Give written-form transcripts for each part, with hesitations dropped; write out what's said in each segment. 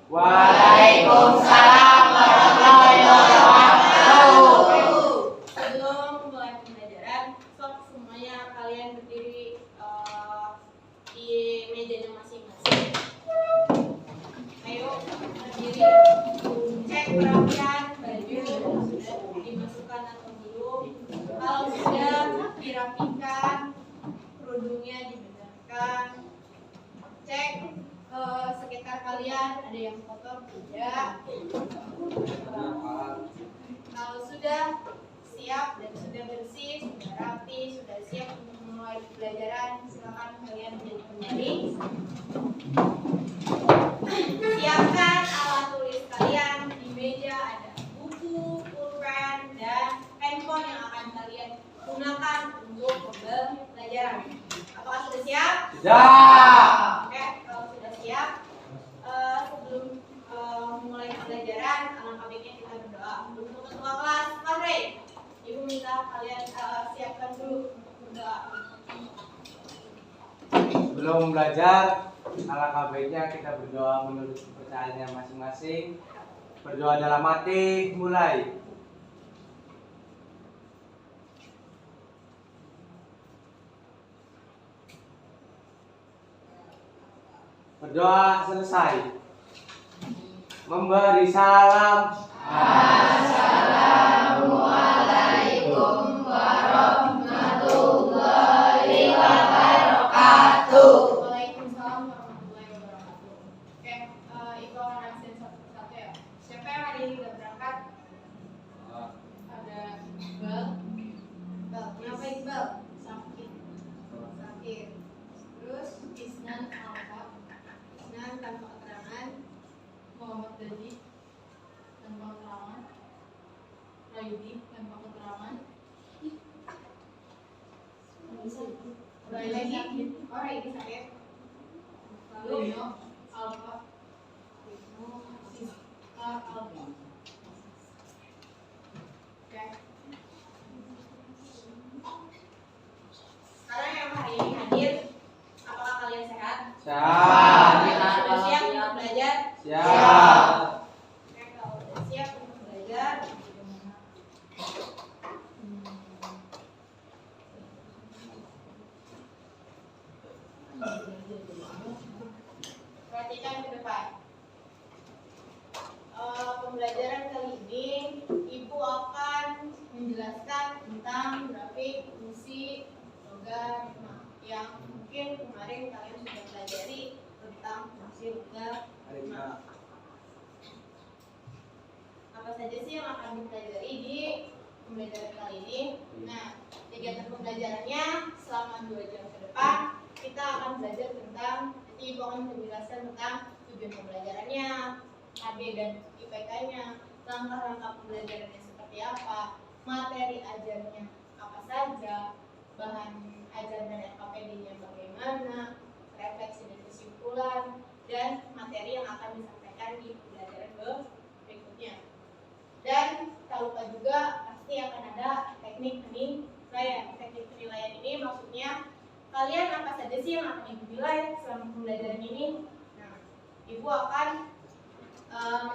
Waalaikumsalam warahmatullahi wabarakatuh. Sebelum mulai pembelajaran, sok semuanya kalian berdiri di mejanya masing-masing. Ayo berdiri. Cek perapian baju sudah dimasukkan atau belum. Kalau sudah dirapikan, kerudungnya dibenarkan. Cek sekitar kalian ada yang kotor tidak. Kalau sudah siap dan sudah bersih, sudah rapi, sudah siap untuk memulai pembelajaran, silakan kalian berdiri kembali. Siapkan alat tulis kalian. Di meja ada buku, pulpen, dan handphone yang akan kalian gunakan untuk pembelajaran. Apakah sudah siap? Sudah. Oke, kalau sudah siap, sebelum memulai pembelajaran, alangkah baiknya kita berdoa. Untuk ketua kelas, Fahri, Ibu minta kalian siapkan dulu untuk berdoa. Sebelum belajar, alangkah baiknya kita berdoa menurut kepercayaannya masing-masing. Berdoa dalam hati, mulai. Berdoa selesai. Memberi salam. Assalamualaikum warahmatullahi wabarakatuh. Waalaikumsalam warahmatullahi wabarakatuh. Oke, Ibu akan absen satu-satu ya. Siapa yang hari ini udah berangkat? Ada Iqbal. Kenapa Iqbal? Sakit. Terus Isnan apa? Isnan tanpa keterangan. Muhammad Dadi tanpa keterangan. Rayudi tanpa keterangan. Lagi. Oh, ini sakit. Lalu Alfa. Siska Alfa. Oke. Sekarang yang hari ini hadir, apakah kalian sehat? Siap. Sudah siap untuk belajar? Siap. Oke, kalau sudah siap untuk belajar, perhatikan ke depan. Pembelajaran kali ini, Ibu akan menjelaskan tentang grafik, fungsi, logaritma yang mungkin kemarin kalian sudah pelajari tentang fungsi logaritma. Apa saja sih yang akan dipelajari di pembelajaran kali ini? Nah, kegiatan pembelajarannya selama 2 jam ke depan kita akan belajar tentang, nanti Ibu akan menjelaskan tentang tujuan pembelajarannya, AD dan IPK-nya, langkah-langkah pembelajarannya seperti apa, materi ajarnya apa saja, bahan ajar dan RKPD-nya bagaimana, refleksi dan kesimpulan, dan materi yang akan disampaikan di pembelajaran berikutnya. Dan tak lupa juga pasti akan ada teknik penilaian. Teknik penilaian ini maksudnya kalian apa saja sih yang akan Ibu nilai selama pembelajaran ini. Nah, Ibu akan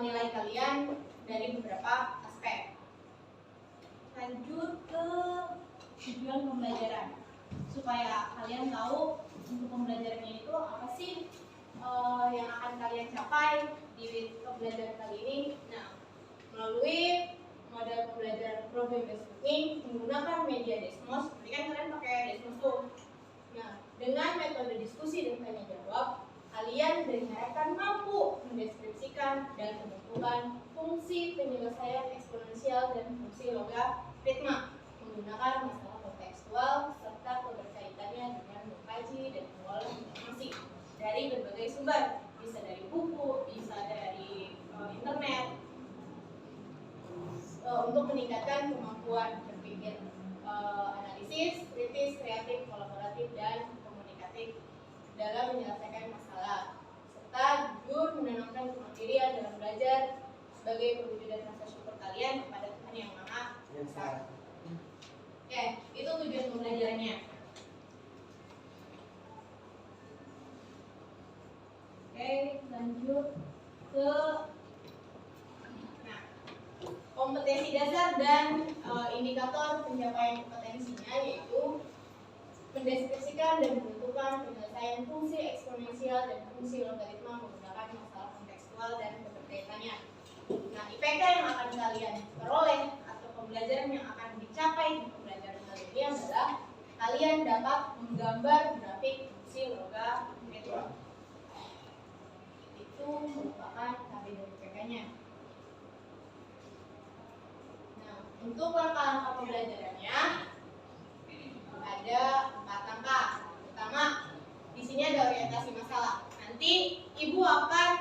menilai kalian dari beberapa aspek. Lanjut ke tujuan pembelajaran, supaya kalian tahu untuk pembelajarannya itu apa sih yang akan kalian capai di pembelajaran kali ini. Nah, melalui model pembelajaran problem based learning menggunakan media Desmos. Tadi kan kalian pakai Desmos tuh. Nah, dengan metode diskusi dan tanya jawab, kalian diharapkan mampu mendeskripsikan dan menentukan fungsi penyelesaian eksponensial dan fungsi logaritma menggunakan masalah kontekstual serta keterkaitannya dengan mengkaji dan mengolah informasi dari berbagai sumber, bisa dari buku, bisa dari internet, untuk meningkatkan kemampuan berpikir analisis, kritis, kreatif, kolaboratif, dan komunikatif dalam menyelesaikan masalah, serta jujur menanamkan kemandirian dalam belajar sebagai perwujudan rasa syukur kalian kepada Tuhan Yang Maha Esa. Oke, itu tujuan pembelajarannya. Oke, lanjut ke kompetensi dasar dan indikator pencapaian kompetensinya, yaitu mendeskripsikan dan menentukan penyelesaian fungsi eksponensial dan fungsi logaritma menggunakan masalah kontekstual dan keterkaitannya. Nah, IPK yang akan kalian peroleh atau pembelajaran yang akan dicapai di pembelajaran kali ini adalah kalian dapat menggambar grafik fungsi logaritma. Itu merupakan KB dari IPK-nya. Nah, untuk langkah-langkah pembelajarannya ada 4 langkah. Pertama, di sini ada orientasi masalah. Nanti ibu akan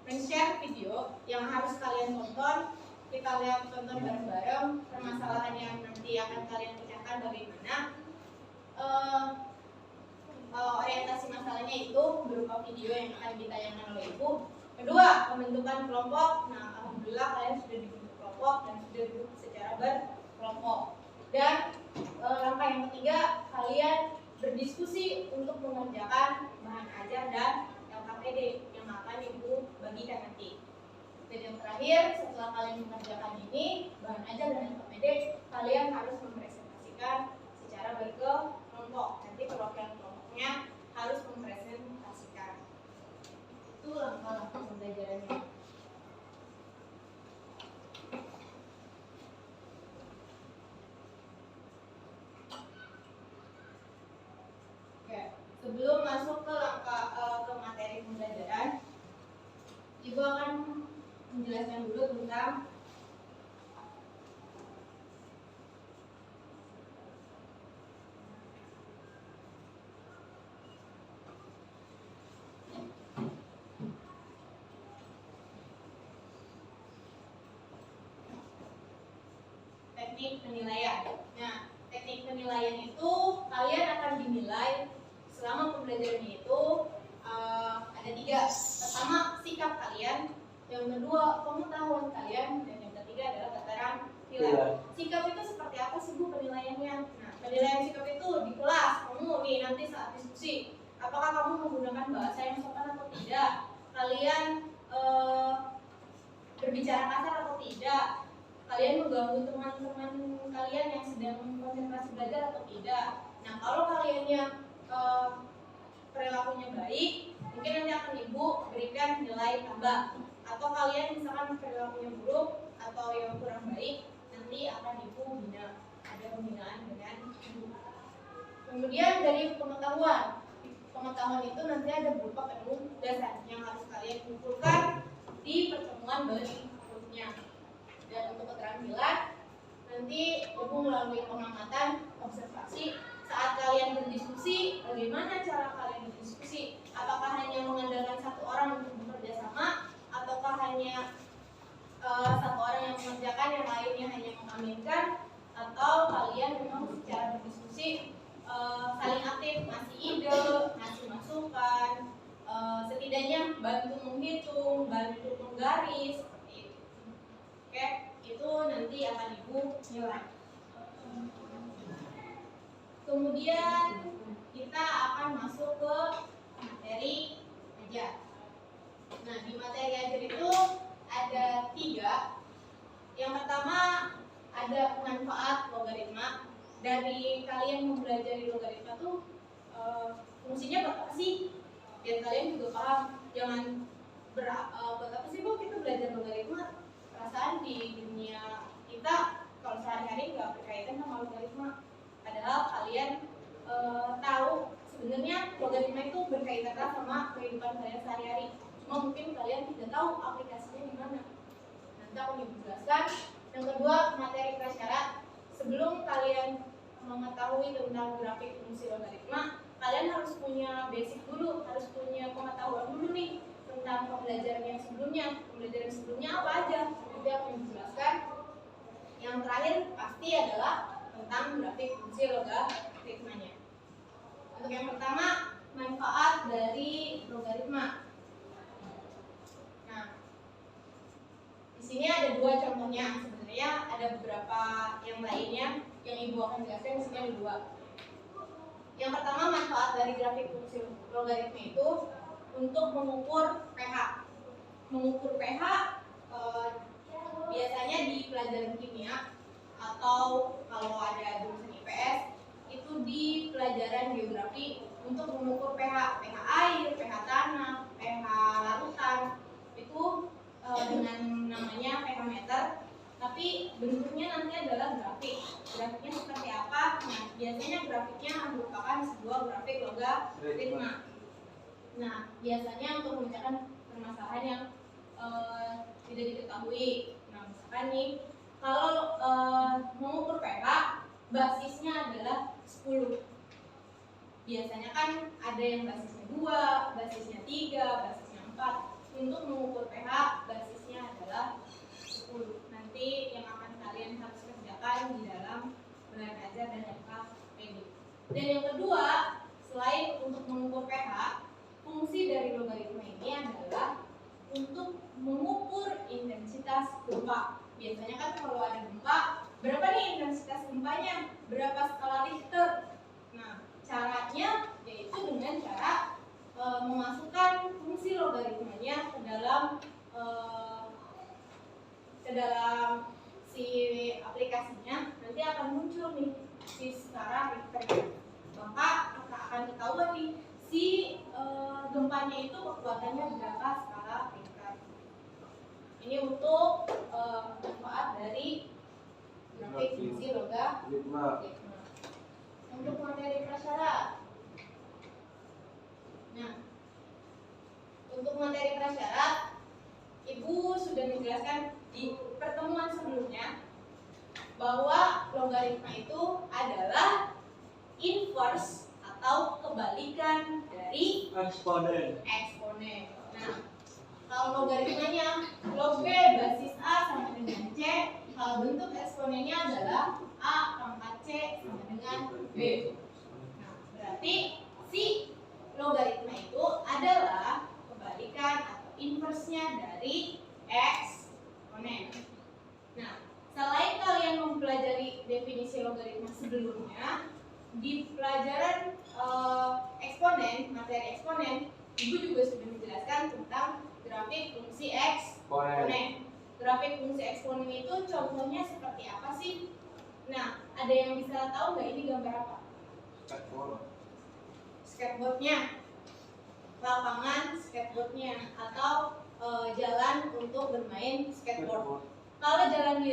men-share video yang harus kalian tonton. Kita lihat tonton bareng-bareng permasalahan yang nanti akan kalian pecahkan bagaimana. Orientasi masalahnya itu berupa video yang akan ditayangkan oleh ibu. Kedua, pembentukan kelompok. Nah, alhamdulillah kalian sudah dibentuk kelompok dan sudah duduk secara berkelompok. Dan langkah yang ketiga, kalian berdiskusi untuk mengerjakan bahan ajar dan LKPD yang akan ibu bagikan nanti. Dan yang terakhir, setelah kalian mengerjakan ini, bahan ajar dan LKPD, kalian harus mempresentasikan secara berkelompok. Nanti perwakilan kelompoknya harus mempresentasikan. Itu langkah-langkah pembelajarannya. Sebelum masuk ke langkah ke materi pembelajaran, ibu akan menjelaskan dulu tentang teknik penilaian. Nah, teknik penilaian itu kalian akan dinilai selama pembelajarannya itu ada 3. Pertama, sikap kalian. Yang kedua, pengetahuan kalian. Dan yang ketiga adalah keterampilan. Sikap itu seperti apa sih Bu penilaiannya? Nah, penilaian sikap itu di kelas. Kamu nih nanti saat diskusi, apakah kamu menggunakan bahasa yang sopan atau tidak? Kalian berbicara kasar atau tidak? Kalian mengganggu teman-teman kalian yang sedang konsentrasi belajar atau tidak? Nah, kalau kaliannya perilakunya baik, mungkin nanti akan ibu berikan nilai tambah. Atau kalian misalkan perilakunya buruk atau yang kurang baik, nanti akan ibu bina. Ada pembinaan dengan ibu. Kemudian dari pengetahuan itu nanti ada berupa penugasan yang harus kalian kumpulkan di pertemuan berikutnya. Dan untuk keterampilan, nanti ibu melalui pengamatan, observasi. Saat kalian berdiskusi, bagaimana cara kalian berdiskusi? Apakah hanya mengandalkan satu orang untuk bekerja sama, ataukah hanya satu orang yang mengerjakan, yang lainnya hanya mengaminkan, atau kalian memang secara berdiskusi saling aktif, ngasih ide, ngasih masukan, setidaknya bantu menghitung, bantu menggaris, seperti itu. Oke, itu nanti akan ibu nilai. Kemudian kita akan masuk ke materi ajar. Nah, di materi ajar itu ada 3. Yang pertama ada manfaat logaritma. Dari kalian mempelajari logaritma tuh fungsinya buat apa sih? Dan kalian juga paham. Jangan buat apa sih Bu kita belajar logaritma? Perasaan di dunia kita kalau sehari-hari nggak berkaitan sama logaritma. Padahal kalian tahu sebenarnya logaritma itu berkaitan sama kehidupan kalian sehari-hari. Cuma mungkin kalian tidak tahu aplikasinya di mana. Nanti aku menjelaskan. Yang kedua, materi prasyarat. Sebelum kalian mengetahui tentang grafik fungsi logaritma, kalian harus punya basic dulu, harus punya pengetahuan dulu nih tentang pembelajaran yang sebelumnya. Pembelajaran sebelumnya apa aja? Nanti aku menjelaskan. Yang terakhir pasti adalah tentang grafik fungsi logaritmanya. Untuk yang pertama, manfaat dari logaritma. Nah, di sini ada 2 contohnya. Sebenarnya ada beberapa yang lainnya yang ibu akan jelaskan. Di sini ada 2. Yang pertama, manfaat dari grafik fungsi logaritma itu untuk mengukur pH. Mengukur pH biasanya atau kalau ada jurusan IPS itu di pelajaran geografi untuk mengukur pH air, pH tanah, pH larutan itu dengan namanya pH meter, tapi bentuknya nanti adalah grafik. Grafiknya seperti apa? Nah, biasanya grafiknya merupakan sebuah grafik logaritma. Nah, biasanya untuk memecahkan permasalahan yang tidak diketahui. Nah, misalkan nih, kalau mengukur pH, basisnya adalah 10. Biasanya kan ada yang basisnya 2, basisnya 3, basisnya 4. Untuk mengukur pH, basisnya adalah 10. Nanti yang akan kalian harus kerjakan di dalam belajar ajar dan FKPD. Dan yang kedua, selain untuk mengukur pH, fungsi dari logaritma ini adalah untuk mengukur intensitas gempa. Biasanya kan kalau ada gempa, berapa nih intensitas gempanya? Berapa skala Richter? Nah, caranya yaitu dengan cara memasukkan fungsi logaritmanya ke dalam si aplikasinya. Nanti akan muncul nih si skala Richter. Maka akan ketahuan nih si gempanya itu kekuatannya berapa skala Richter. Ini untuk manfaat dari grafik fungsi logaritma. Untuk materi prasyarat. Nah, untuk materi prasyarat, Ibu sudah menjelaskan di pertemuan sebelumnya bahwa logaritma itu adalah inverse atau kebalikan dari Eksponen. Nah, kalau logaritmanya log B basis A sama dengan C, kalau bentuk eksponennya adalah A pangkat C sama dengan B. Nah, berarti si logaritma itu adalah kebalikan atau inversnya dari eksponen. Nah, selain kalian mempelajari definisi logaritma sebelumnya, di pelajaran eksponen, materi eksponen, Ibu juga sudah menjelaskan tentang grafik fungsi eksponen. Grafik fungsi eksponen itu contohnya seperti apa sih? Nah, ada yang bisa tahu nggak ini gambar apa? Skateboardnya, lapangan skateboardnya, atau jalan untuk bermain skateboard. Kalau jalan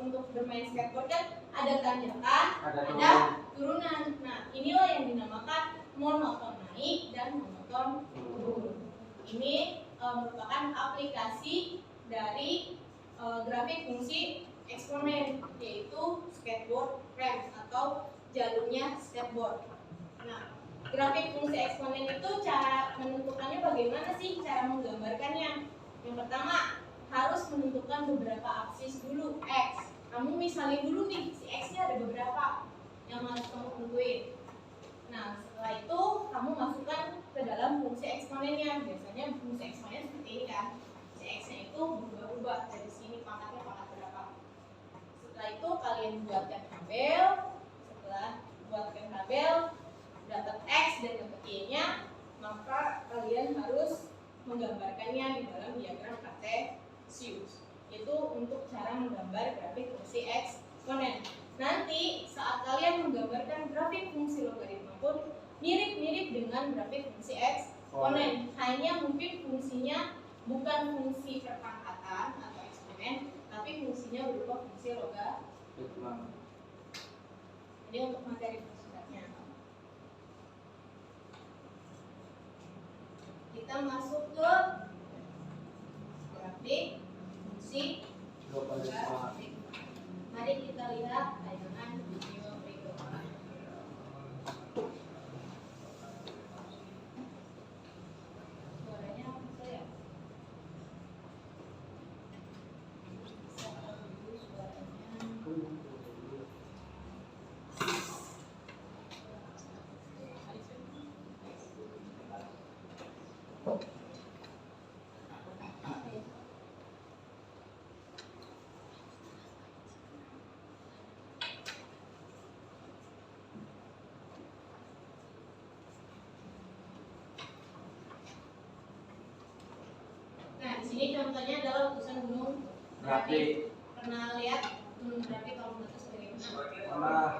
untuk bermain skateboard kan ada tanjakan, ada turunan. Nah, inilah yang dinamakan monoton naik dan monoton turun. Ini merupakan aplikasi dari grafik fungsi eksponen, yaitu skateboard ramp atau jalurnya skateboard. Nah, grafik fungsi eksponen itu cara menentukannya bagaimana sih cara menggambarkannya? Yang pertama, harus menentukan beberapa aksis dulu, X. Kamu misalnya dulu nih, si X-nya ada beberapa yang harus kamu tentuin. Nah, setelah itu kamu masukkan ke dalam fungsi eksponennya. Biasanya fungsi eksponen seperti ini kan. Si X-nya itu berubah-ubah dari sini pangkatnya pangkat berapa. Setelah itu kalian buatkan tabel. Setelah buatkan tabel, dapat X dan dapat Y-nya, maka kalian harus menggambarkannya di dalam diagram Cartesius. Itu untuk cara menggambar grafik fungsi eksponen. Nanti saat kalian menggambarkan grafik fungsi logaritma pun mirip-mirip dengan grafik fungsi eksponen. Hanya mungkin fungsinya bukan fungsi perpangkatan atau eksponen, tapi fungsinya berupa fungsi logaritma. Jadi untuk materi prasyaratnya. Kita masuk ke grafik fungsi logaritma. Mari kita lihat tayangan video berikut. Suaranya bisa ya? Bisa dulu suaranya. Nah, di sini contohnya adalah letusan gunung Merapi. Pernah lihat Berarti kalau menurut sebagai Nah,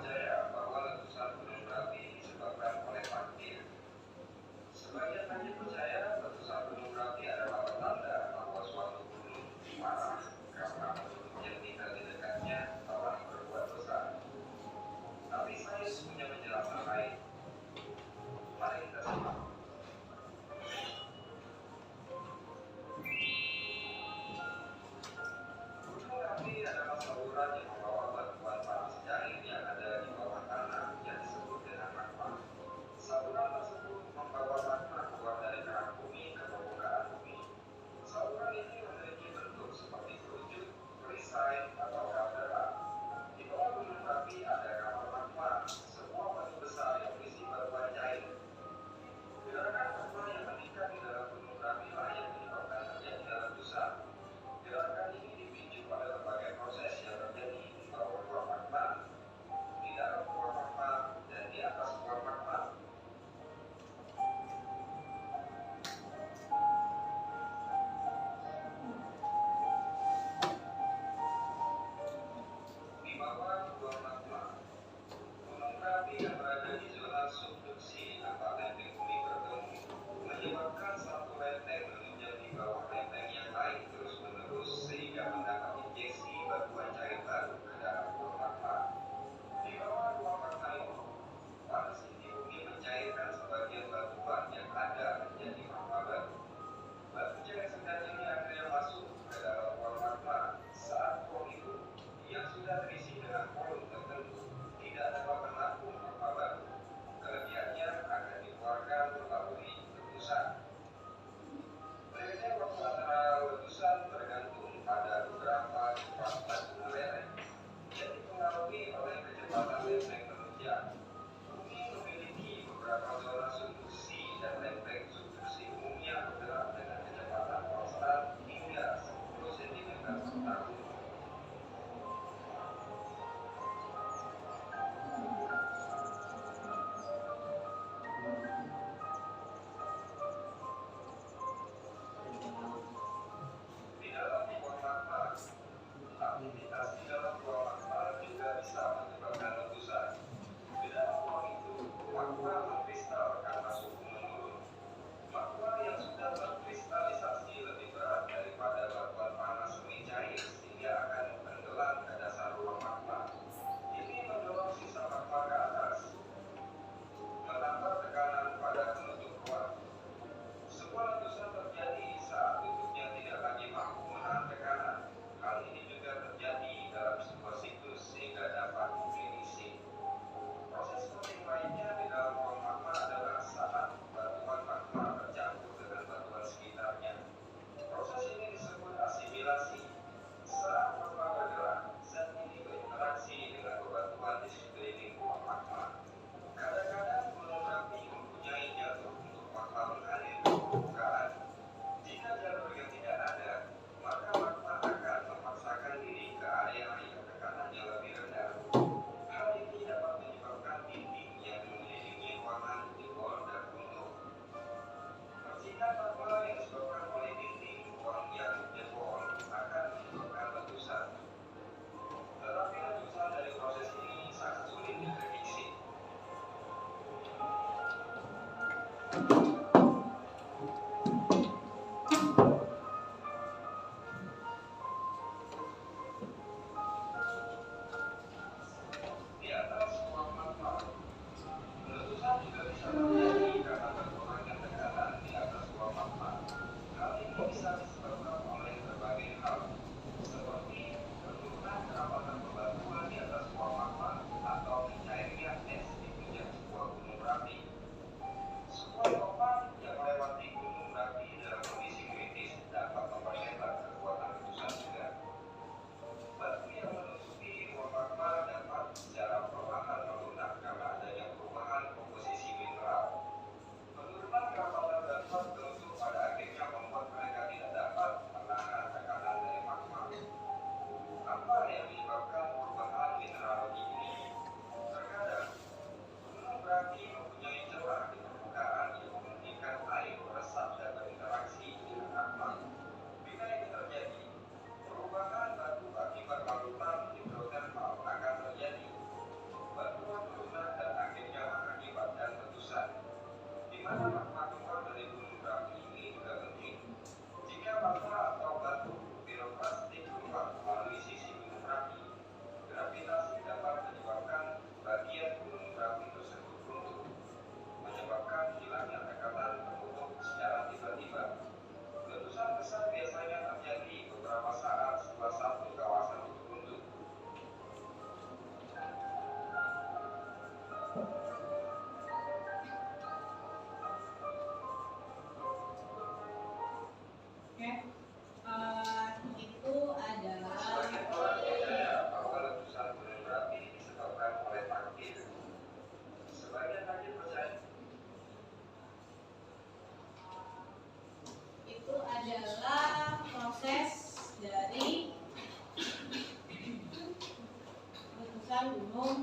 letusan gunung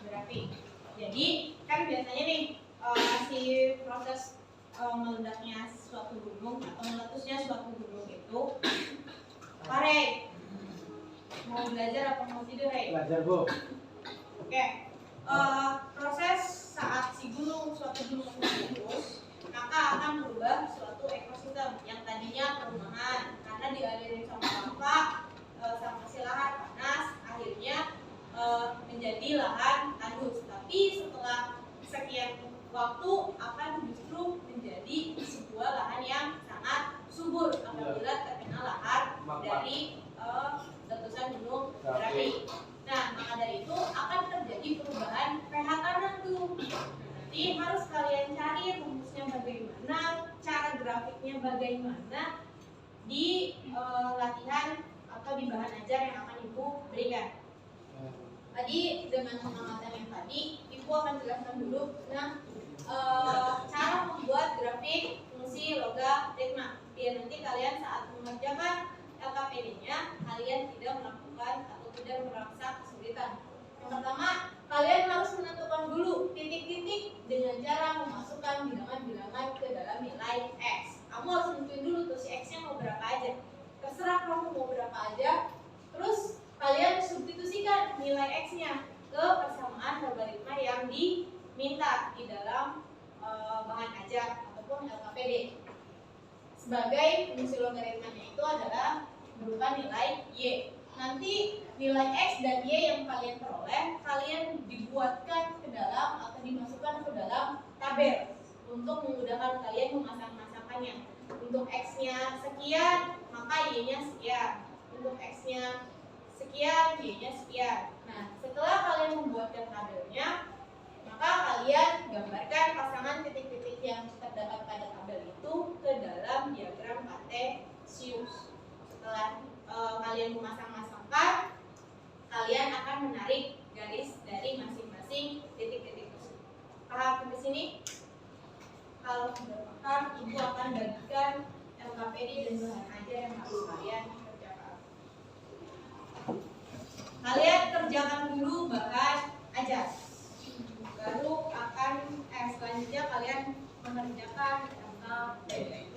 berapi. Jadi kan biasanya nih si proses meledaknya suatu gunung atau meletusnya suatu gunung itu, Pare, mau belajar apa mau tidur, Rey? Belajar, Bu. Oke. Proses saat si suatu gunung meletus, maka akan berubah suatu ekosistem yang tadinya perumahan karena dialiri sama lava, sama si lahar panas, akhirnya menjadi lahan tandus. Tapi setelah sekian waktu akan justru menjadi sebuah lahan yang sangat subur apabila terkena lahar dari letusan gunung berapi. Nah, maka dari itu akan terjadi perubahan pH tanah tuh. Nanti harus kalian cari rumusnya bagaimana, cara grafiknya bagaimana di latihan atau di bahan ajar yang akan Ibu berikan. Tadi dengan pengamatan yang tadi, Ibu akan jelaskan dulu cara membuat grafik fungsi logaritma. Biar nanti kalian saat mengerjakan LKPD-nya, kalian tidak melakukan atau tidak merasa kesulitan. Yang pertama, kalian harus menentukan dulu titik-titik dengan cara memasukkan bilangan-bilangan ke dalam nilai X. Kamu harus nentuin dulu tuh si X-nya mau berapa aja. Terserah kamu mau berapa aja. Terus kalian substitusikan nilai X-nya ke persamaan logaritma yang diminta di dalam bahan ajar ataupun LKPD. Sebagai fungsi logaritmanya itu adalah berupa nilai Y. Nanti nilai X dan Y yang kalian peroleh, kalian dibuatkan ke dalam atau dimasukkan ke dalam tabel untuk memudahkan kalian memasang-masangkannya. Untuk X-nya sekian, maka Y-nya sekian. Untuk X-nya sekian, Y-nya sekian. Nah, setelah kalian membuatkan tabelnya, maka kalian gambarkan pasangan titik-titik yang terdapat pada tabel itu ke dalam diagram kartesius. Setelah kalian memasang-masangkan, kalian akan menarik garis dari masing-masing titik-titik tersebut. Paham sampai sini? Kalau sudah paham, Ibu akan bagikan LKPD dan bahan ajar yang harus kalian kerjakan. Kalian kerjakan dulu bahan ajar. Baru akan selanjutnya kalian mengerjakan LKPD.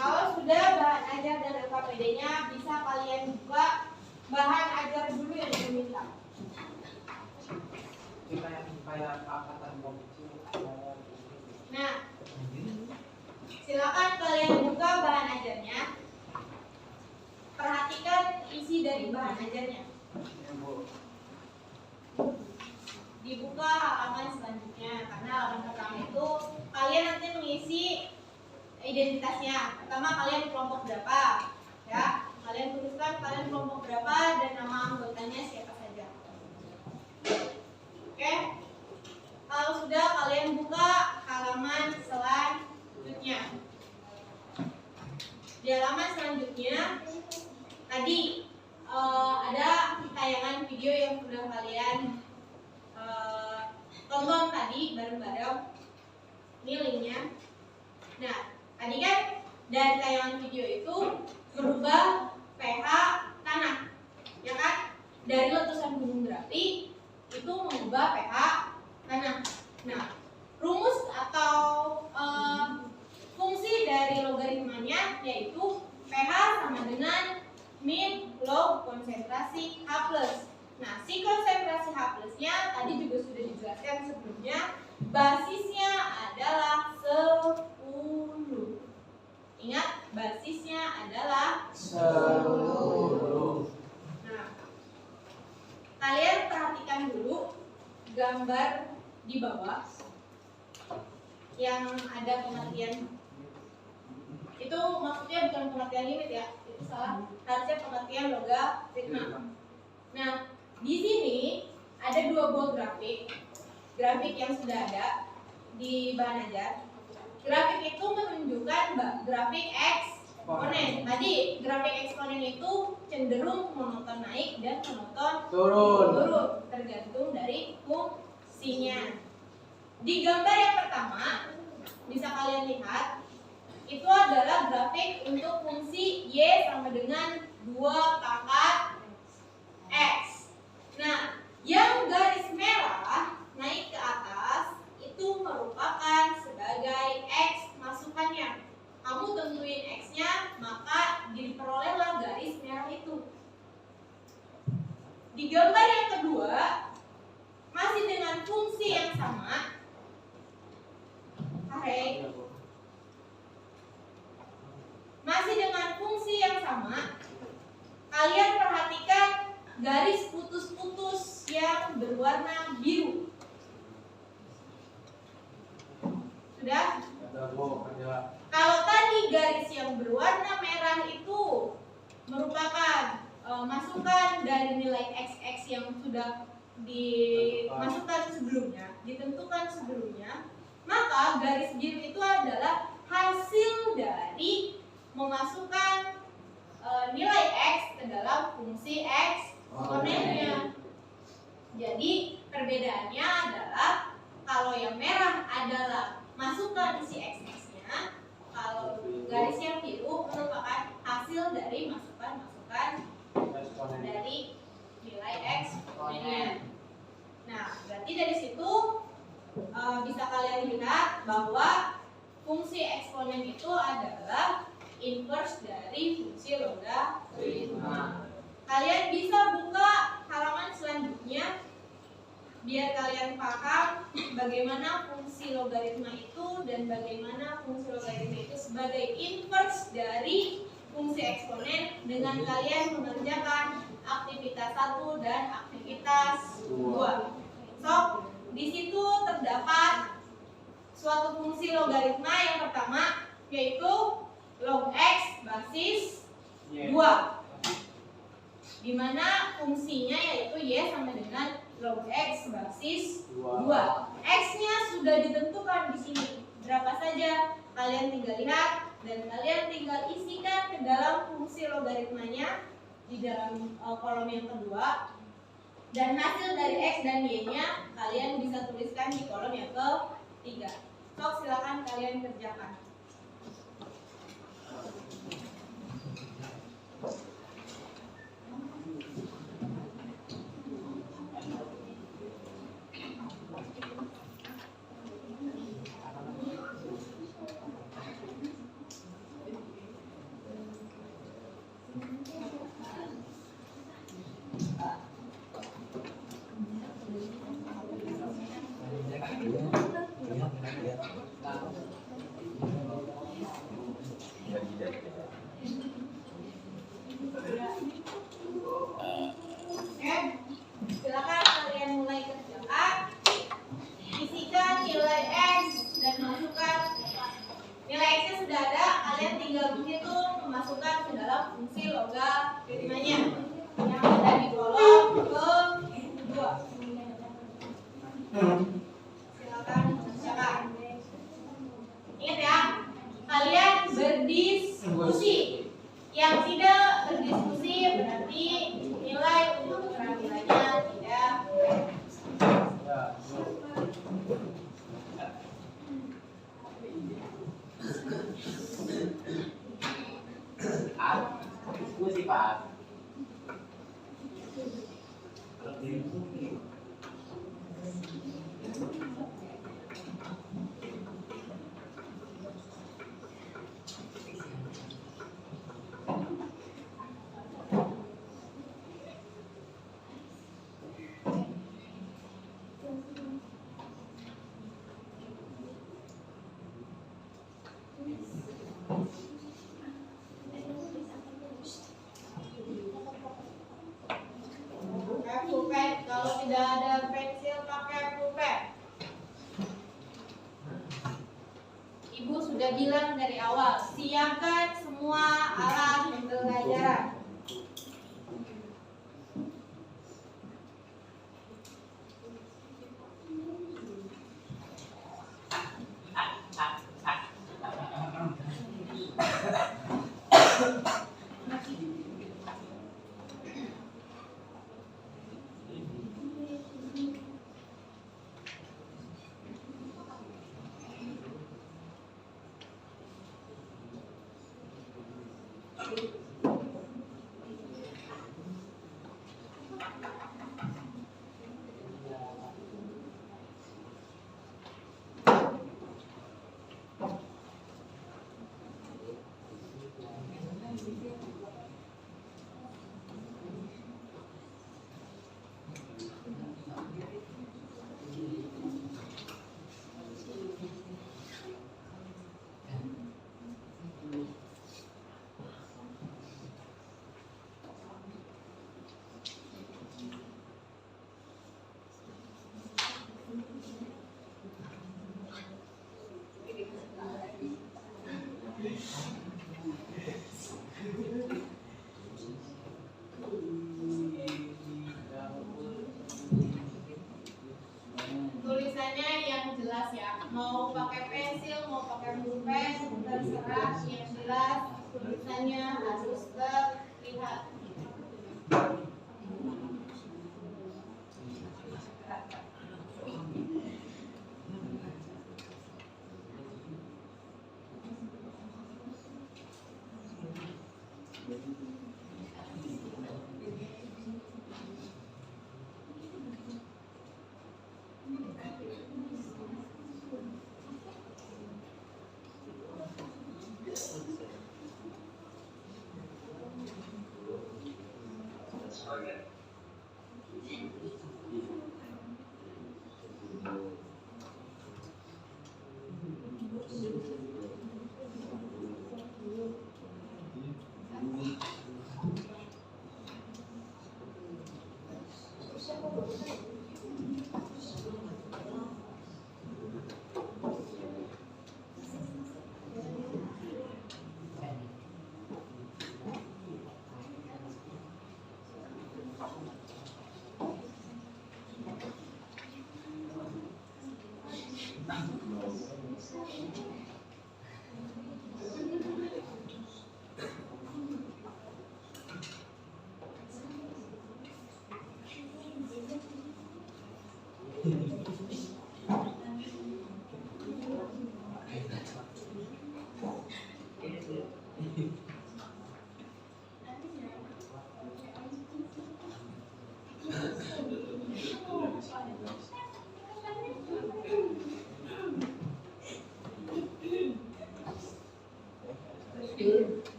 Kalau sudah bahan ajar dan LKPD-nya, bisa kalian buka bahan ajar dulu yang diminta. Kayak angkatan bom kecil. Nah, silakan kalian buka bahan ajarnya. Perhatikan isi dari bahan ajarnya. Dibuka halaman selanjutnya, karena halaman pertama itu kalian nanti mengisi identitasnya. Pertama, kalian kelompok berapa, ya? Kalian tuliskan kalian kelompok berapa dan nama anggotanya siapa saja. Oke? Kalau sudah, kalian buka halaman selanjutnya. Di halaman selanjutnya tadi ada tayangan video yang sudah kalian tonton tadi bareng-bareng. Ini linknya. Nah, tadi kan dari tayangan video itu berubah pH tanah, ya kan? Dari letusan gunung berapi itu mengubah pH tanah. Nah, rumus atau fungsi dari logaritmanya yaitu pH sama dengan min log konsentrasi H+. Nah, si konsentrasi H+-nya tadi juga sudah dijelaskan sebelumnya, basisnya adalah 10. Ingat, basisnya adalah 10. Nah, kalian perhatikan gambar di bawah yang ada pengertian, itu maksudnya bukan pengertian limit ya, itu salah, harusnya pengertian logaritma. Nah, di sini ada dua buah grafik yang sudah ada di bahan ajar. Grafik itu menunjukkan grafik eksponen. Tadi grafik eksponen itu cenderung monoton naik dan monoton turun, tergantung dari fungsinya. Di gambar yang pertama bisa kalian lihat itu adalah grafik untuk fungsi y sama dengan 2 pangkat x. Nah, yang garis merah naik ke atas itu merupakan sebagai x masukannya. Kamu tentuin x-nya, maka diperolehlah garis merah itu. Di gambar yang kedua masih dengan fungsi yang sama. Masih dengan fungsi yang sama. Kalian perhatikan garis putus-putus yang berwarna biru. Sudah? Kalau tadi garis yang berwarna merah itu merupakan masukan dari nilai xx yang sudah dimasukkan sebelumnya, ditentukan sebelumnya, maka garis biru itu adalah hasil dari memasukkan nilai x ke dalam fungsi eksponennya. Jadi perbedaannya adalah kalau yang merah adalah masukkan isi x-nya, kalau garis yang biru merupakan hasil dari masukan-masukan dari nilai eksponennya. Nah, berarti dari situ bisa kalian lihat bahwa fungsi eksponen itu adalah inverse dari fungsi logaritma. Kalian bisa buka halaman selanjutnya biar kalian paham bagaimana fungsi logaritma itu dan bagaimana fungsi logaritma itu sebagai inverse dari fungsi eksponen dengan kalian mengerjakan aktivitas 1 dan aktivitas 2. So, di situ terdapat suatu fungsi logaritma yang pertama yaitu log x basis 2, di mana fungsinya yaitu y sama dengan log x basis 2. X-nya sudah ditentukan di sini berapa saja, kalian tinggal lihat dan kalian tinggal isikan ke dalam fungsi logaritmanya di dalam kolom yang kedua, dan hasil dari x dan y-nya kalian bisa tuliskan di kolom yang ketiga. So, silakan kalian kerjakan. Silakan kalian mulai kerjakan. Isikan nilai x dan masukkan. Nilai x-nya sudah ada, kalian tinggal begitu memasukkan ke dalam fungsi logaritmanya yang ada di kolom kedua. Silakan kerjakan. Ingat ya, kalian berdiskusi. Yang tidak berdiskusi berarti nilai untuk keterampilannya tidak. Diskusi Pak. Pulpen, kalau tidak ada pensil pakai pulpen. udah bilang dari awal, siapkan semua alat pembelajaran. Tulisannya yang jelas ya, mau pakai pensil, mau pakai pulpen, terserah, yang jelas tulisannya harus terlihat.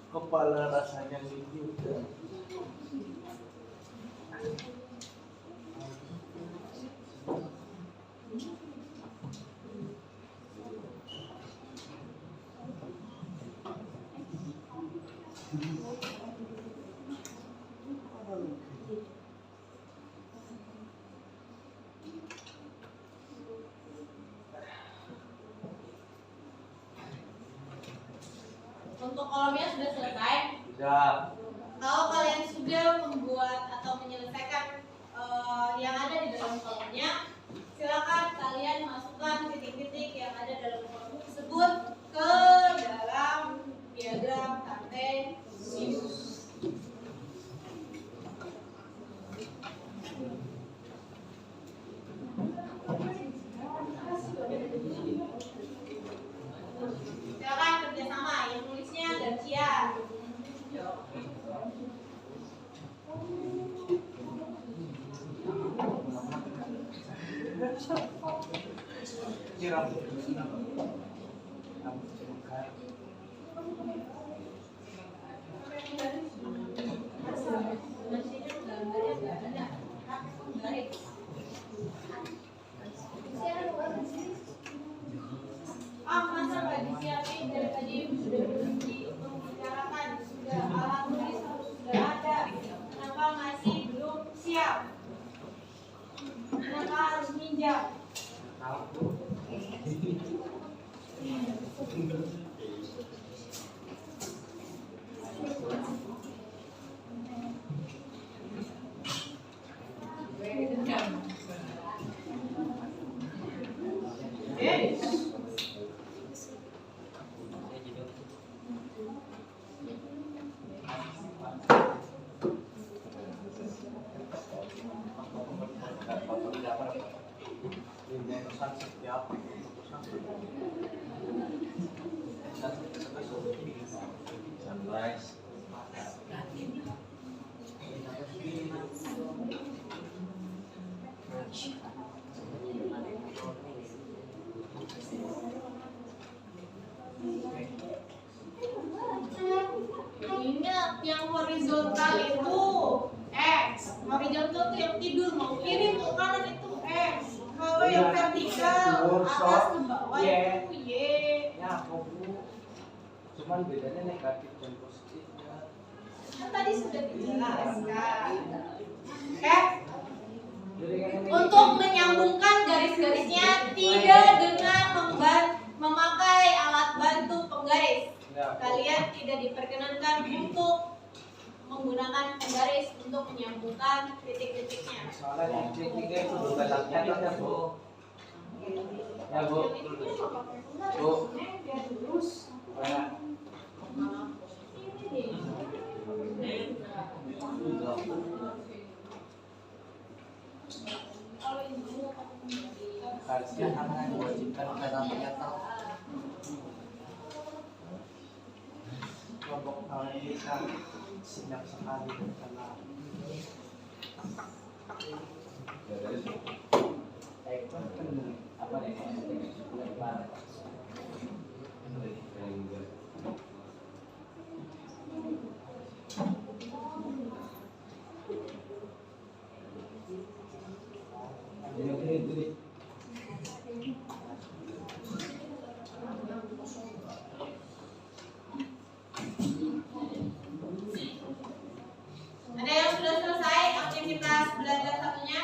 Kepala rasanya gitu. Untuk kolomnya sudah selesai. Sudah. Kalau kalian sudah membuat atau menyelesaikan yang ada di dalam kolomnya, silakan kalian masukkan titik-titik yang ada dalam kolom tersebut ke dalam diagram Cartesius. Silakan kerjasama, yang nulisnya gantian. Siram. harus minjam. Tahu tuh. Sunrise. Ingat yang horizontal itu X. Horizontal itu yang tidur, mau kiri mau kanan itu X. Kalau yang vertikal atas ke bawah itu Y. Ya, aku cuman bedanya negatif dan positif ya. Kan tadi sudah dijelaskan. Oke. Jadi kan ini Untuk menyambungkan garis-garisnya tidak dengan memakai alat bantu penggaris. ya, Kalian tidak diperkenankan untuk menggunakan penggaris untuk menyambungkan titik-titiknya. soalnya yang titiknya itu bukan latihan ya, Bu. Ya, Bu. Bu. Banyak. Harusnya akan diwajibkan dalam menyata kelompok kawan kita siap sekali karena apa nih Ada yang sudah selesai aktivitas belajar satunya?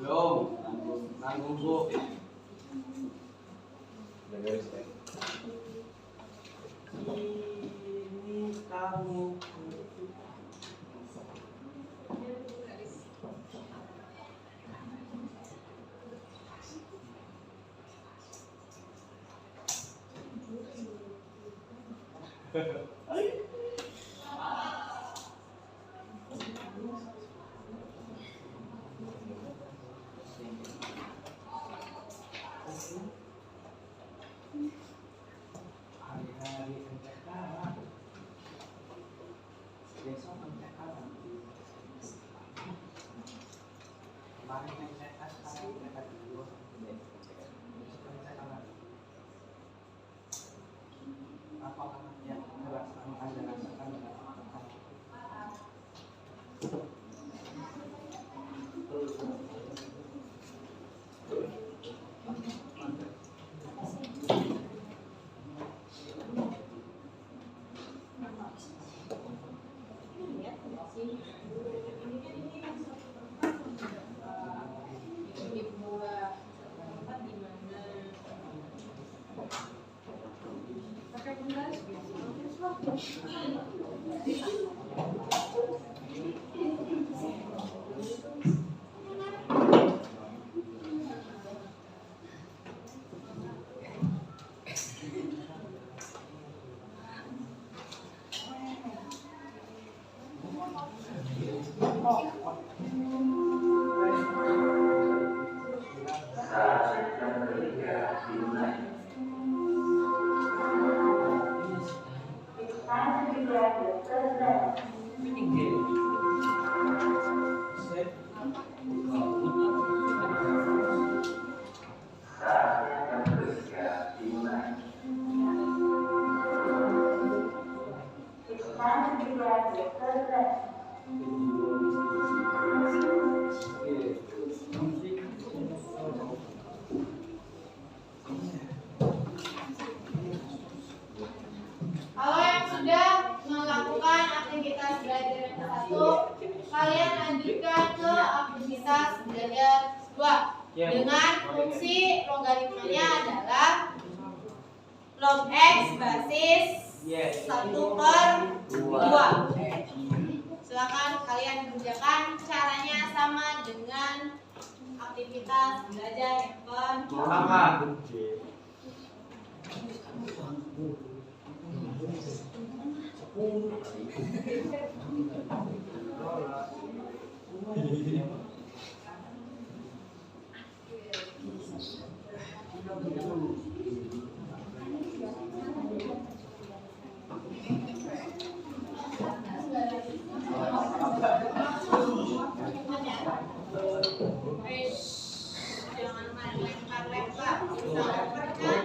belum nanggung Bu. Ini kamu hari-hari MTK besok MTK kemarin MTK sekarang MTK kedua besok MTK lagi apakah yang Anda rasakan Kalau yang sudah melakukan aktivitas belajar yang satu, kalian lanjutkan ke aktivitas belajar 2 Ya, Bu. dengan fungsi logaritmanya adalah log X basis Yes. 1/2. Silakan kalian kerjakan, caranya sama dengan aktivitas belajar handphone. Sama. Jangan main lempar-lempar. Bisa lemparkan.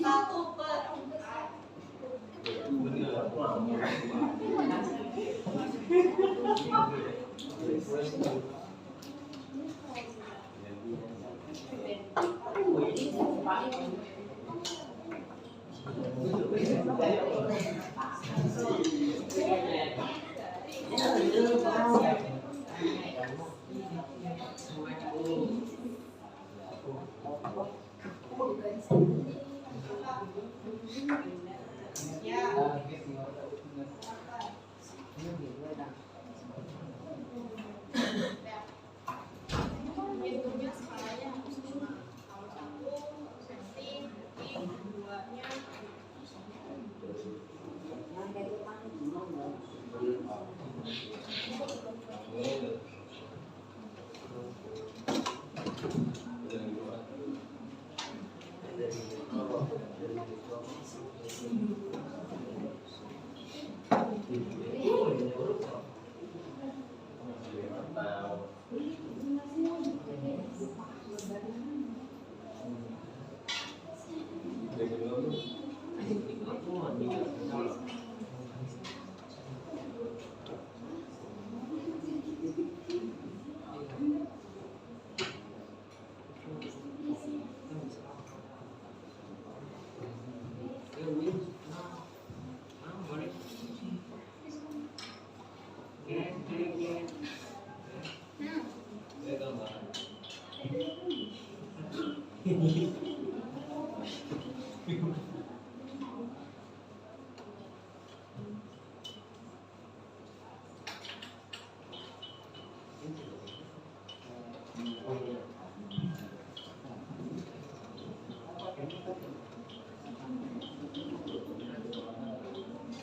Satu per ya. Hitungnya skalanya harus 5. Kalau 1 senti, nanti 2-nya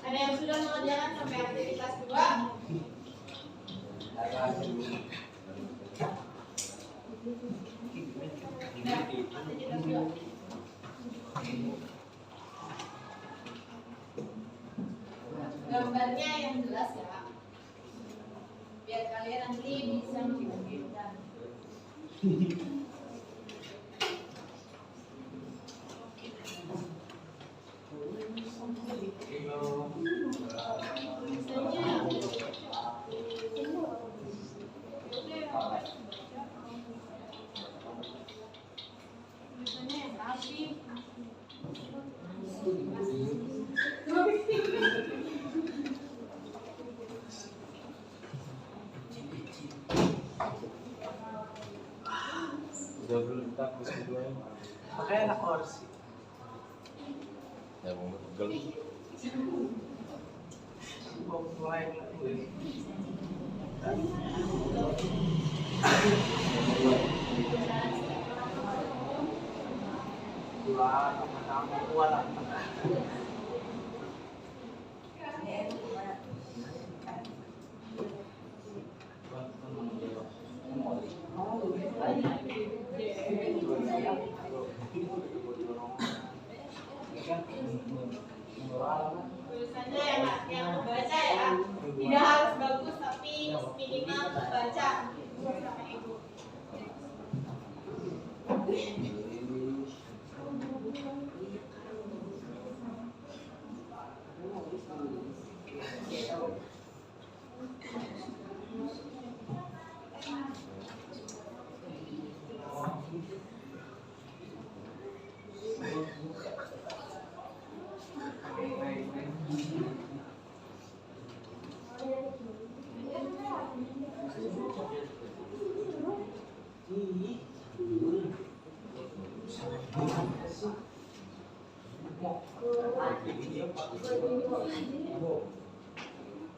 ada yang sudah mengerjakan sampai aktivitas 2? Gambarnya yang jelas ya, biar kalian nanti bisa membandingkan. Tulisannya yang rapi. Udah belum tak bisa dua. Pakai anak kursi. Ya mau pegel. Mau mulai dulu. Dua sama-sama kuat lah. Tulisannya yang baca ya, tidak harus bagus tapi minimal baca. Sama ibu.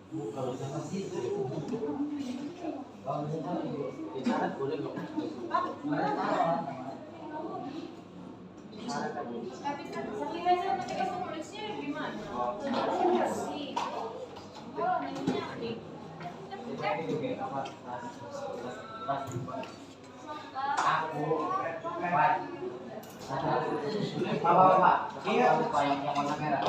Kalau sama sih, kalau misalnya isyarat boleh kok. Tapi kan saking aja nanti kamu nulisnya gimana? Sih. Kalau namanya adik. Aku, Pak. Iya, Pak yang warna merah.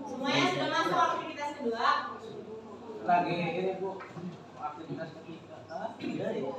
Semuanya sudah masuk aktivitas kedua. Lagi ini Bu, aktivitas ketiga. Iya ya.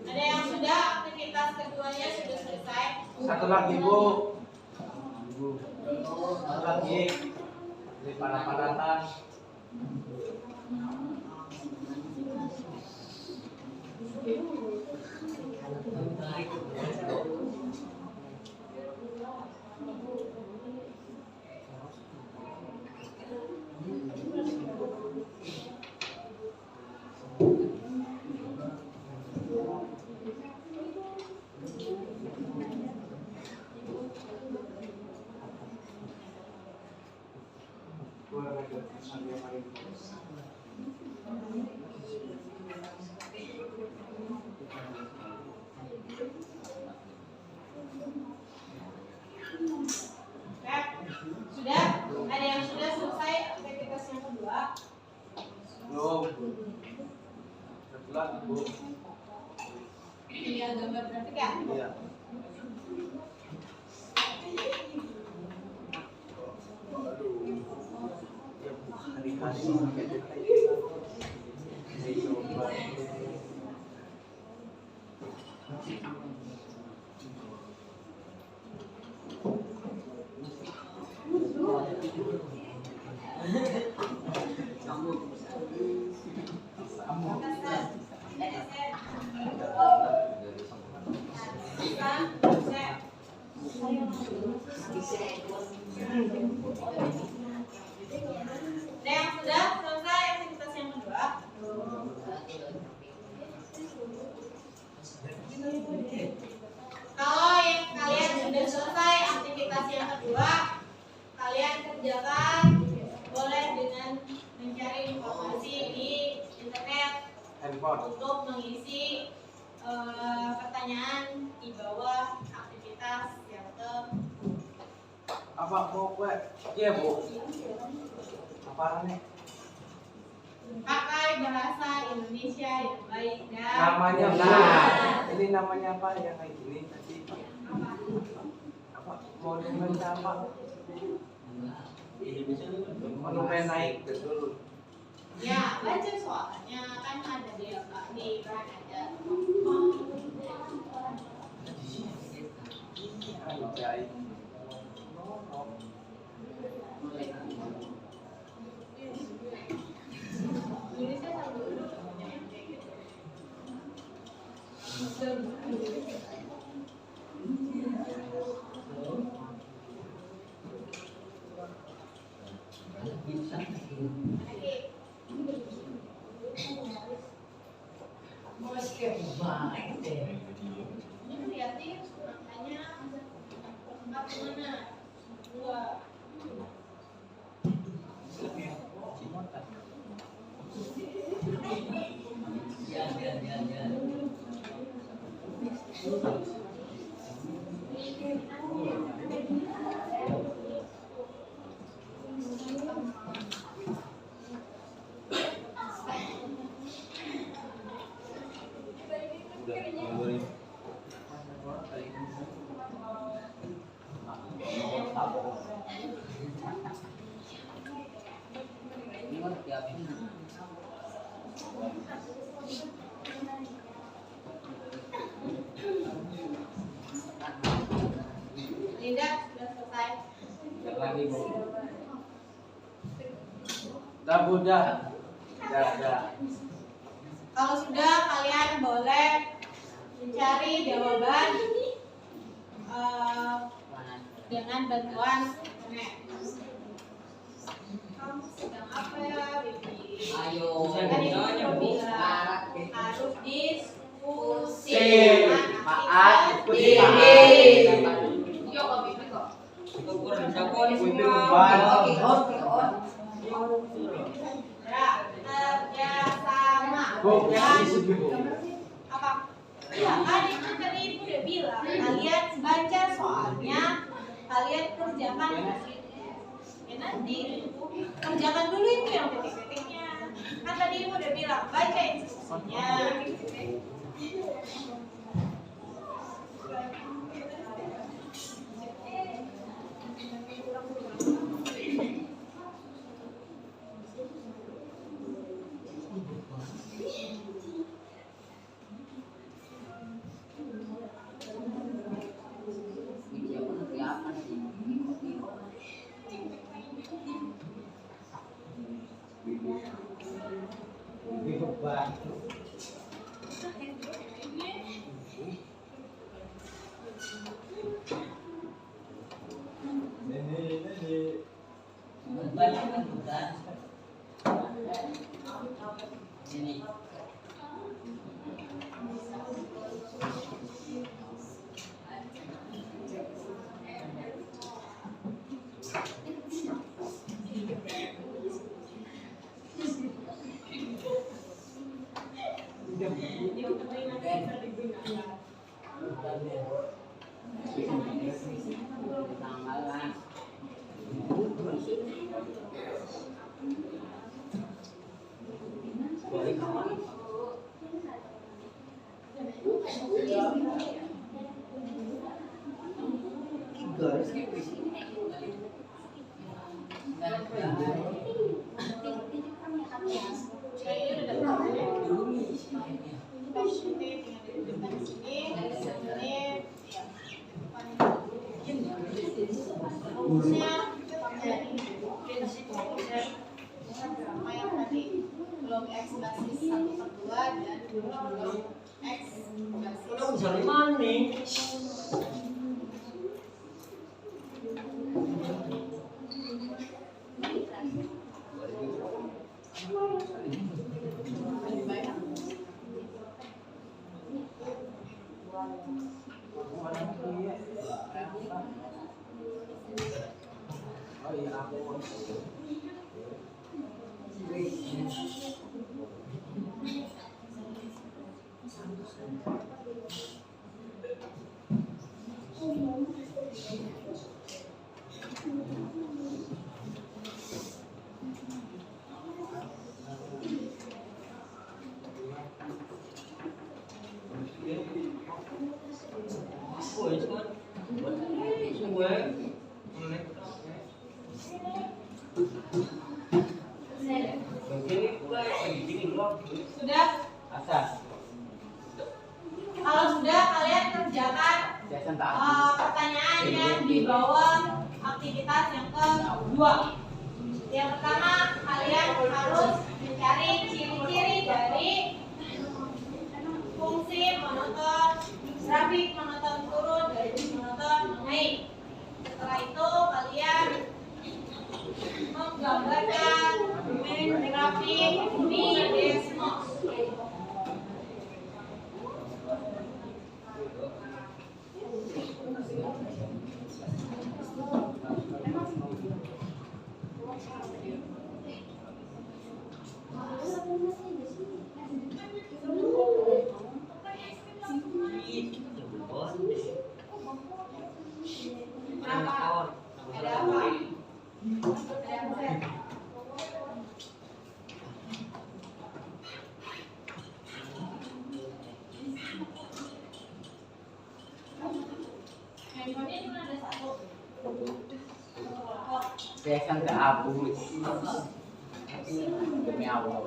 Ada yang sudah aktivitas keduanya sudah selesai? Satu lagi Bu. Satu lagi. Ini panah-panatan. Sudah? Ada yang sudah selesai aktivitas yang kedua? Belum. Satu lagi Bu. Tinggal gambar grafik ya? Iya. Ada yang sudah selesai aktivitas yang kedua? Kalau yang kalian sudah selesai aktivitas yang kedua, kalian kerjakan boleh dengan mencari informasi di internet Handphone. untuk mengisi pertanyaan di bawah aktivitas yang ke Apa Bu? Iya Bu. Apa nih? pakai bahasa Indonesia yang baik dan Namanya benar. Ini namanya apa yang kayak gini tadi? Apa? Apa? Mau dibaca apa? Monumen naik betul. Ya, baca soalnya kan ada di kan ada. Anjay. Indonesia sama dulu. Ini liatin makanya empat mana? Dua. Linda sudah selesai. Udah. Udah. Kalau sudah, kalian boleh mencari jawaban dengan bantuan internet. Kamu sedang apa ya, Bibi? Ayo. Kan itu udah bilang harus diskusi. Maaf, Bibi. Yo kok Bibi kok. Ya, kerjasama. Apa? Ya, kan itu tadi ibu udah bilang. Kalian baca soalnya, kalian kerjakan. Ya nanti kerjakan dulu itu yang titik-titiknya. Kan tadi ibu udah bilang baca instruksinya. Ini. Blok X basis 1/2 dan blok X basis Oh iya, aku. Sudah? Atas. Kalau sudah, kalian kerjakan pertanyaan yang di bawah aktivitas yang kedua. Yang pertama, kalian harus mencari ciri-ciri dari fungsi monoton, grafik monoton turun dari monoton naik. Setelah itu kalian menggambarkan grafik di Desmos. Kenapa? Ada apa? Ada apa? Handphonenya cuma ada satu. Saya kan ke Abu. Demi Allah.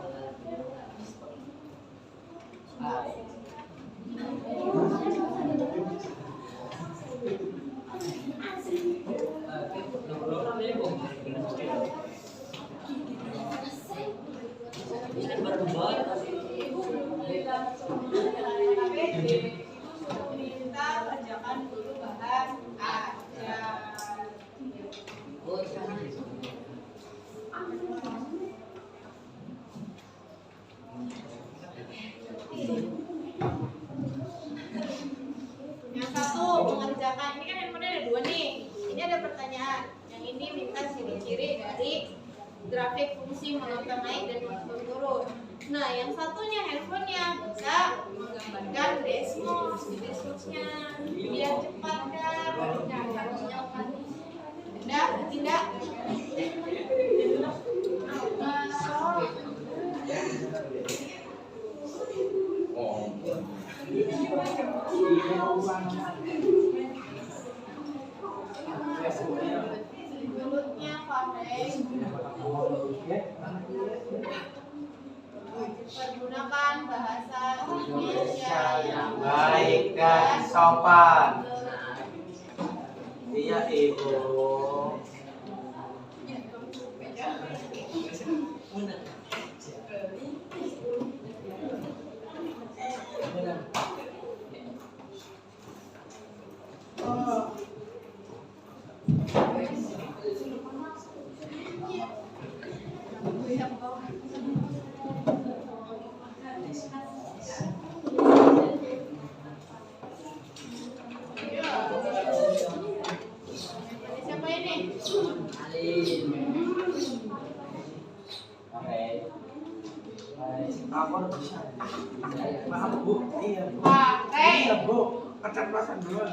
Kita kerjakan dulu bahan ajar. Yang satu mengerjakan, ini kan handphonenya ada dua nih. Ini ada pertanyaan. Yang ini minta ciri-ciri dari grafik fungsi monoton naik dan monoton turun. Nah, yang satunya handphonenya bisa menggambarkan Desmos di Desmosnya biar cepat kan. Tidak. Mulutnya pandai. Pergunakan bahasa Indonesia yang Baik dan sopan. Iya, Ibu. Siapa ini? Aku bisa. Maaf, Bu. Iya, Bu. Pakai. Iya, Bu. Keceplosan dulu.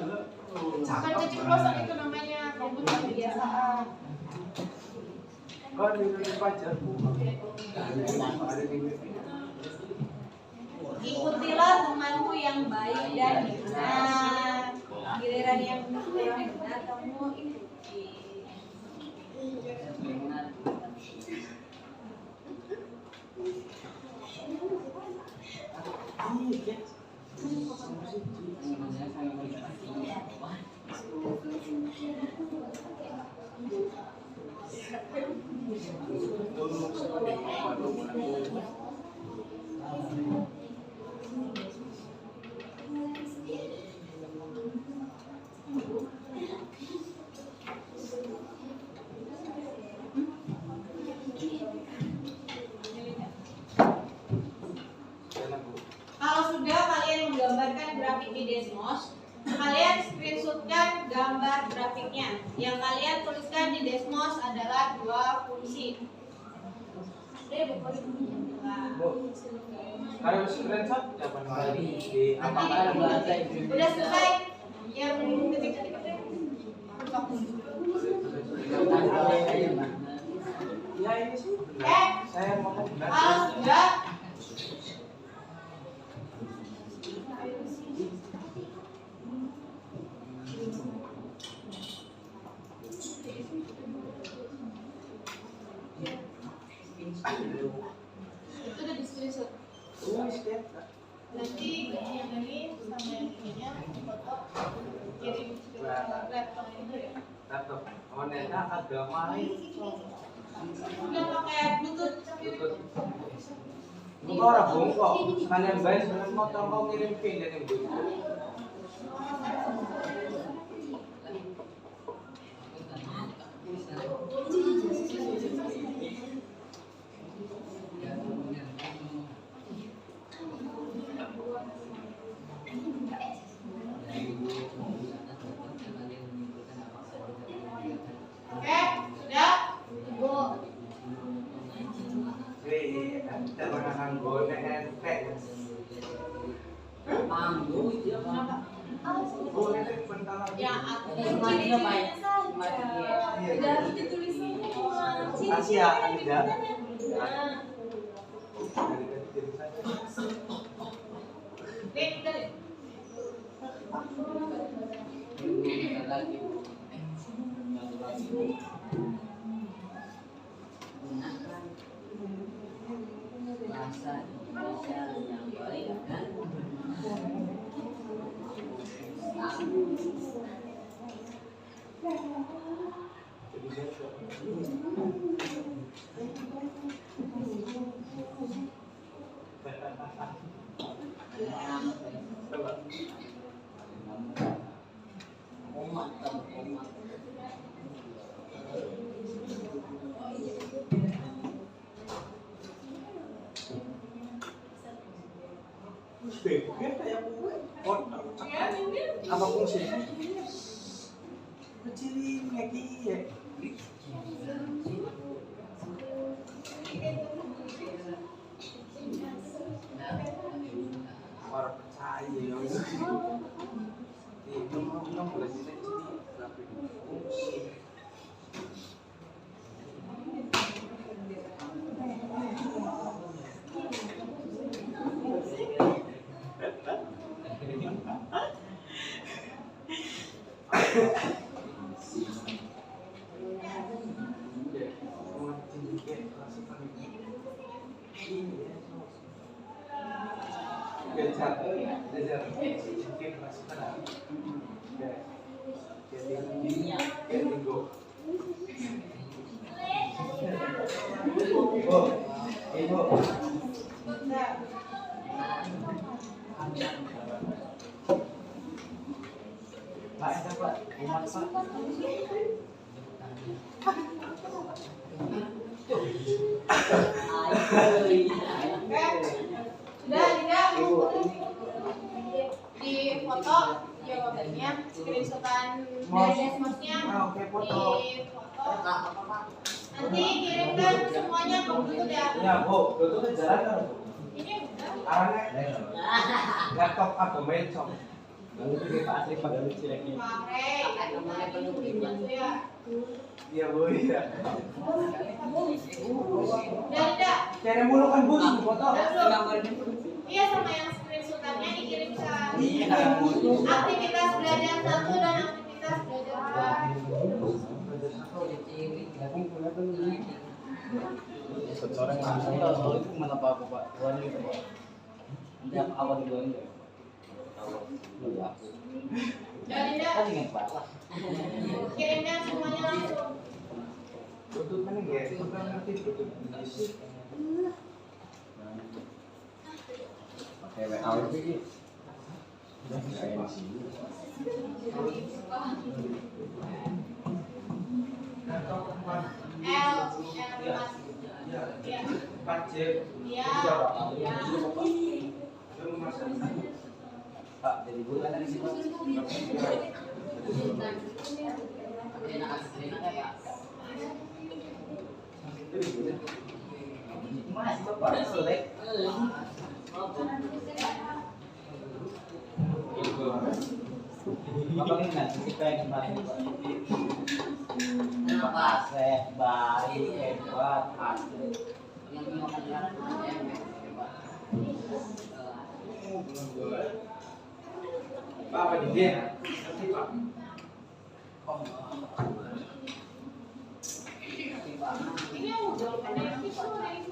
Bukan keceplosan itu namanya komputer kebiasaan. Kau di pacar, Bu. Ikutilah temanku yang baik dan benar. Giliran yang kurang benar kamu ikuti. Kalau sudah kalian menggambarkan grafik di Desmos, kalian screenshotkan gambar grafiknya. Yang kalian tuliskan di Desmos adalah dua fungsi. Kalau screenshot dapat lagi di apakah bahasa Inggris? Udah selesai? Yang ketik-ketik itu. Ya ini sih. Saya mau Kalau sudah itu udah di screenshot. Nanti yang ini sama yang ininya foto kirim ke laptop ini ya. Laptop. Oh, neta agama Udah pakai bluetooth. Bukan orang bongkok. Sekalian bayar sebelum motor mau ngirim pin dan yang gitu. Oke, sudah? Kita menggunakan gone handbag. Gone itu bentar Ya, kasih ya, tidak. Nih, udah deh. Bahasa Indonesia yang baik dan umat dan umat. Apa fungsinya? Kecilin lagi ya. Orang percaya ya. Ini nomor boleh sini tapi fungsi. Sudah, tidak? Di foto jawabannya, screenshotan dari desmosnya, Oke, foto. di foto. Nanti kirimkan semuanya ke Bluetooth ya. Ya, Bu, itu jalan kan, Bu? Ini udah. Arahnya laptop atau mencong. Lalu itu kita asli pada lucu lagi. Pakai, nanti dibantu ya. Iya, Bu, iya. Udah, tidak? Cari mulu kan, Bu, di foto. Iya, sama yang screenshotannya dikirimkan. Iya. Aktivitas belajar 1 dan aktivitas belajar 2. Seorang yang itu mana Pak aku Pak? Tuanya itu Pak. Nanti apa di luar ini? Iya. Udah, tidak? Kan ingat Pak. Kirimkan semuanya langsung. Tutup mana ya? Tutup nanti tutup Inggris. Pakai WA ini. Udah kayak di sini. L, ya. 4J. Iya. Iya. Pak, jadi guru kan di sini. Mas, Bapak selek. Bapak ini nanti kita yang kemarin Pak Seh, baik, hebat, asli. Pak, apa di dia? Nanti Pak. Ini udah ada yang bisa, ada yang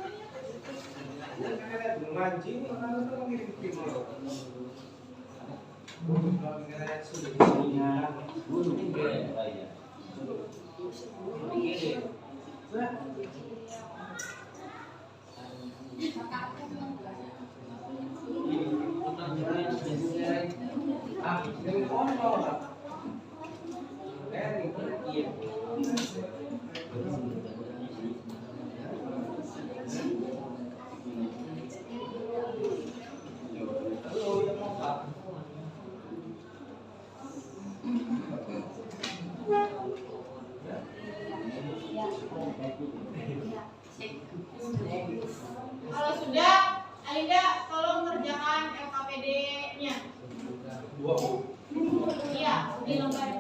Kalau sudah, Alinda tolong kerjakan LKPD-nya. Iya, di lembar.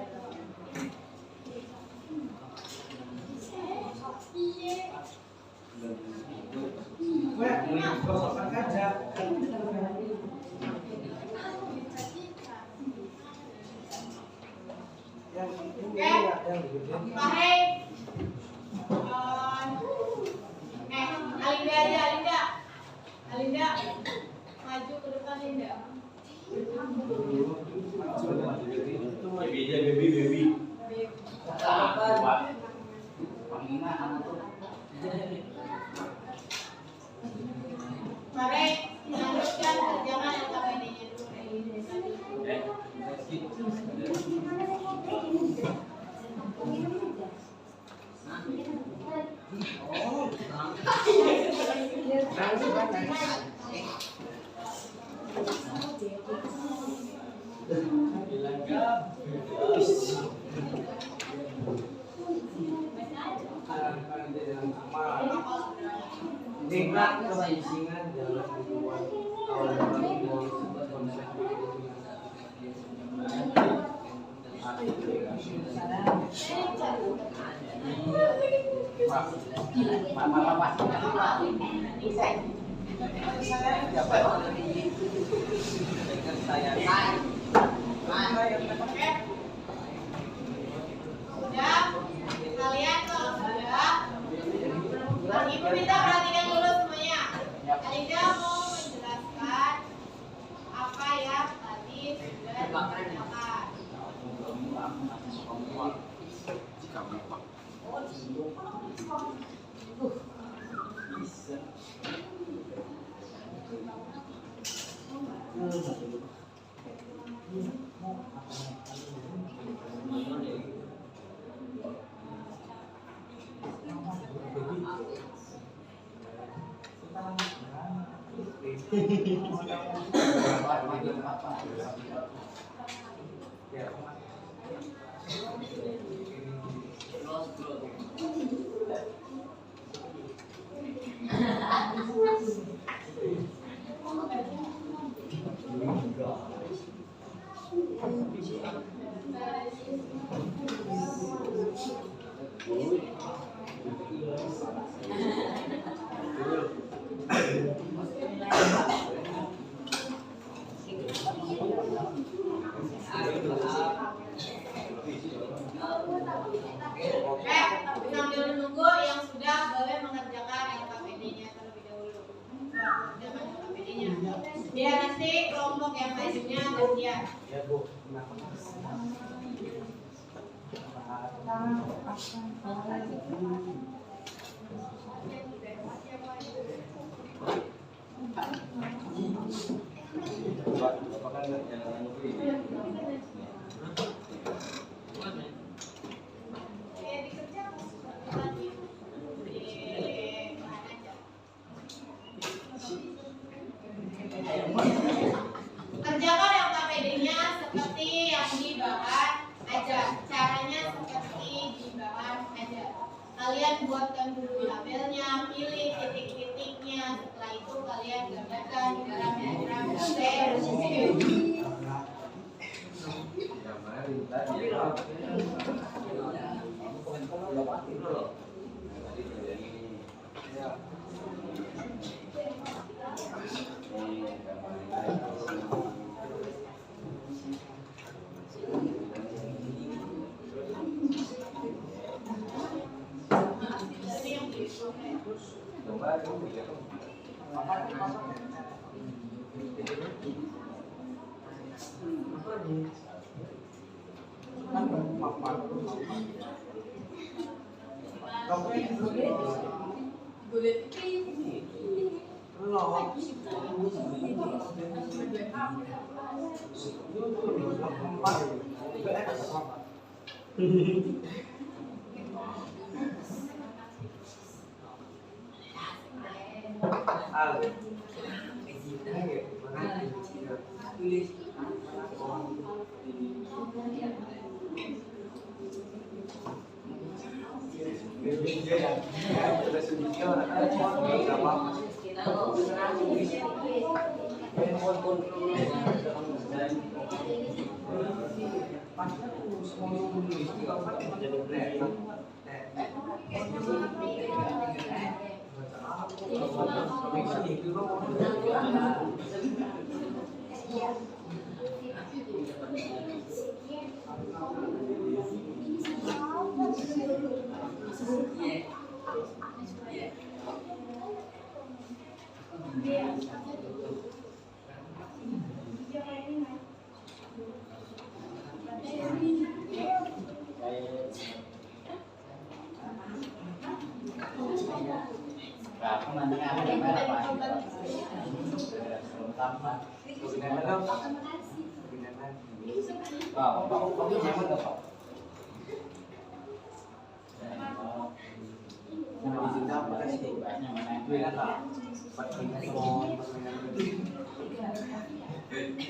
Oke, Pak Rey. Alinda, maju ke depan Linda. Baby. Mari lanjutkan kerjaan LKPD-nya dulu. Singkat, coba singkat, jangan dibuat Sudah, kalian kalau sudah, Ibu minta perhatikan dulu semuanya. Alinda mau menjelaskan apa yang tadi sudah dikerjakan. Sambil menunggu yang sudah boleh mengerjakan LKPD-nya terlebih dahulu. Mengerjakan LKPD-nya. Biar nanti kelompok yang lainnya gantian. ya Bu. Kerjakan LKPD-nya seperti yang di bawah aja. Caranya seperti di bawah aja. Kalian buatkan dulu labelnya, pilih titik-titiknya. Setelah itu kalian gambarkan di dalam diagram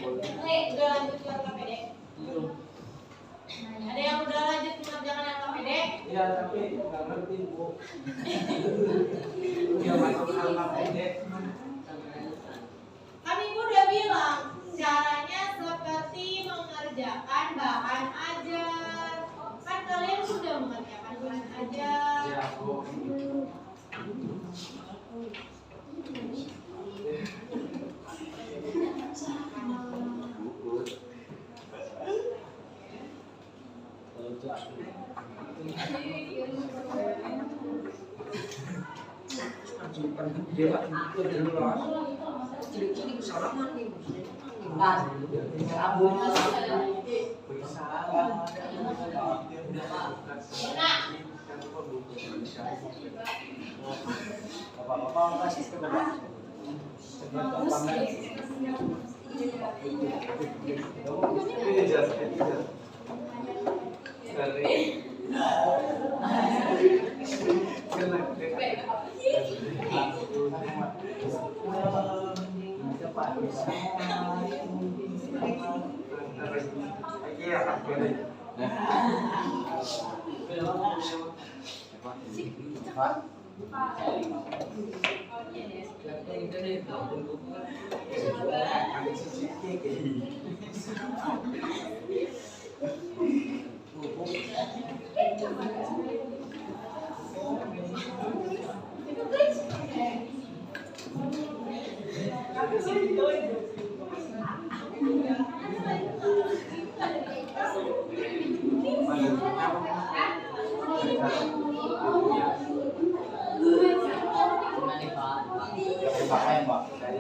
Udah lanjut ke KPD? Ada yang udah lanjut mengerjakan LKPD? Iya, tapi nggak ngerti Bu. Dia masuk LKPD. Kan Ibu udah bilang caranya seperti mengerjakan bahan ajar. Kan kalian sudah mengerjakan bahan ajar. Iya Bu.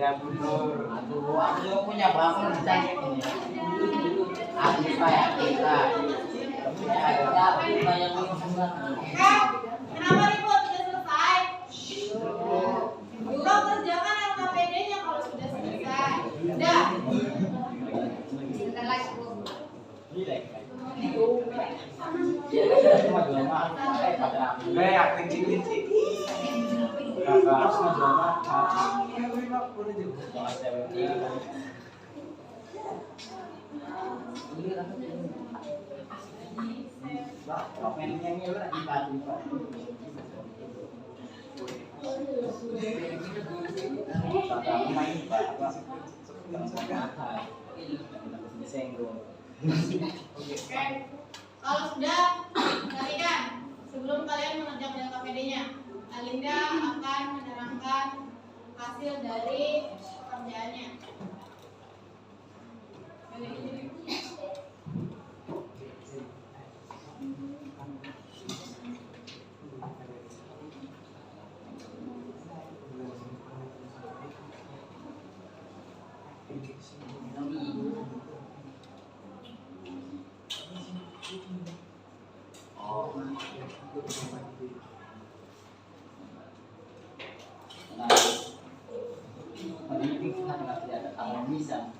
Saya mundur. Aduh, aku punya bangun ditanya ini. Aku kayak kita. Ya, aku bayang Kenapa ribut? Sudah selesai? Kau kerjakan LKPD-nya kalau sudah selesai. Udah. Sebentar lagi Bu. Kayak kecil-kecil. Oke. Kalau sudah, perhatikan sebelum kalian mengerjakan LKPD-nya, Alinda akan menerangkan hasil dari pekerjaannya. bisa.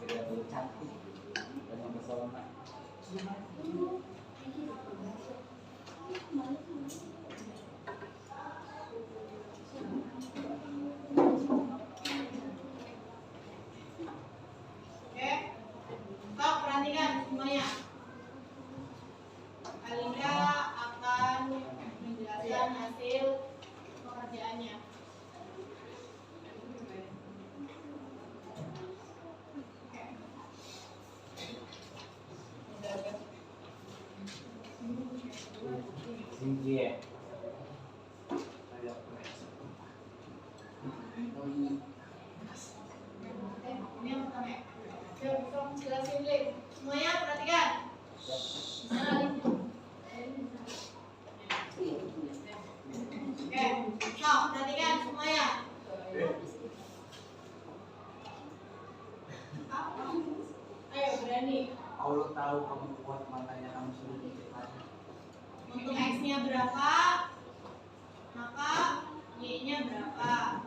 Beda cantik dan mempesona. Oke, stop, perhatikan semuanya. Alinda akan menjelaskan hasil pekerjaannya. Oke. Tinggi ya. Ini yang pertama ya. Coba jelasin dulu. Semuanya perhatikan. Sana Lin. Oke, so perhatikan semuanya. Ayo berani. Allah tahu kamu kuat, matanya kamu suruh cepat. Untuk X-nya berapa, maka Y-nya berapa.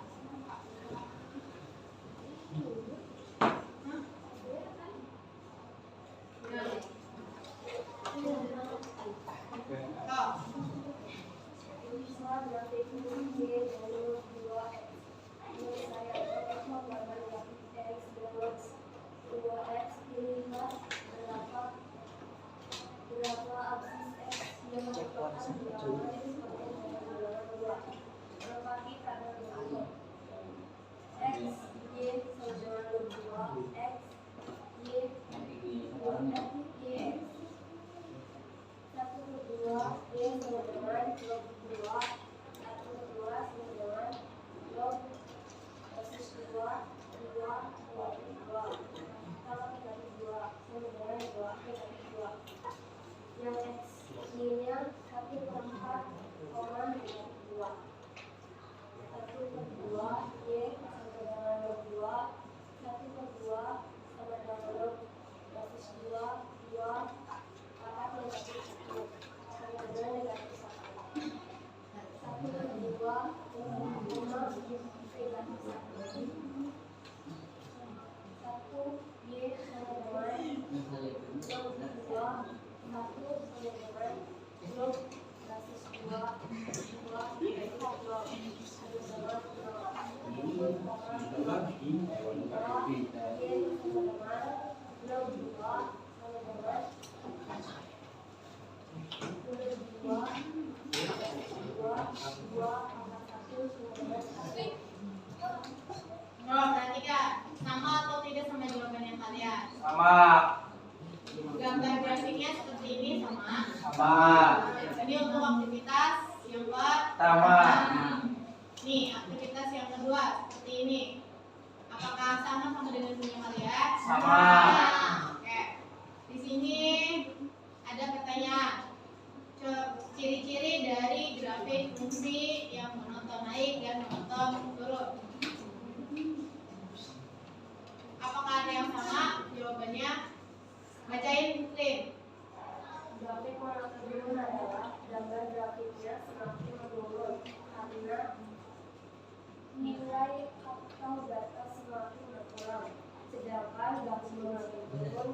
Yang X-nya 1/4, 2. 1/2 Y sama dengan 2. 1/2 sama dengan 2 pangkat negatif 1 sama dengan negatif 1. 1/2 koma negatif 1. 1 Y sama dengan 2. 1 sama dengan log basis 2 Oh, perhatikan, sama atau tidak sama jawabannya kalian? Sama. Gambar grafiknya seperti ini sama. Sama. Ini untuk aktivitas yang Sama. Nih, aktivitas yang kedua seperti ini. Apakah sama dengan punya kalian? Sama. Oke. Di sini ada pertanyaan. Ciri-ciri dari grafik fungsi yang monoton naik dan monoton turun. Apakah ada yang sama? Jawabannya bacain, Lin. Grafik monoton turun adalah gambar grafiknya semakin menurun karena nilai atau data semakin berkurang. Sedangkan grafik monoton turun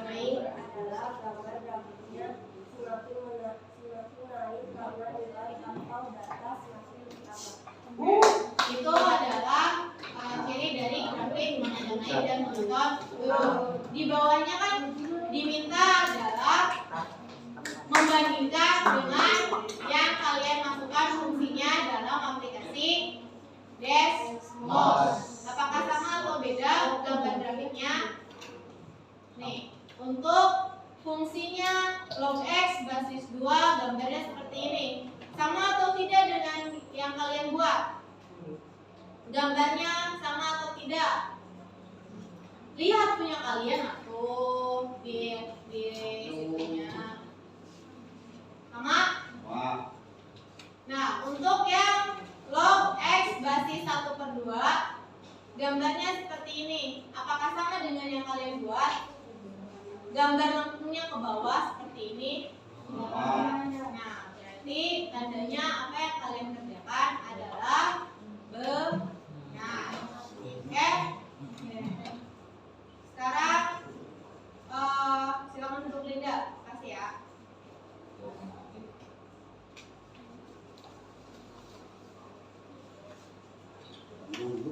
naik adalah gambar grafiknya semakin naik karena nilai atau data semakin bertambah. Itu adalah ciri dari grafik monoton naik dan monoton turun. Di bawahnya kan diminta adalah membandingkan dengan yang kalian masukkan fungsinya dalam aplikasi Desmos. Apakah sama atau beda gambar grafiknya? Nih, untuk fungsinya log X basis 2 gambarnya seperti ini. Sama atau tidak dengan yang kalian buat? Gambarnya sama atau tidak? Lihat punya kalian atau di situnya. Sama? Nah, untuk yang log X basis 1/2 gambarnya seperti ini. Apakah sama dengan yang kalian buat? Gambar lengkungnya ke bawah seperti ini. Nah, berarti tandanya apa yang kalian kerjakan adalah benar. Oke?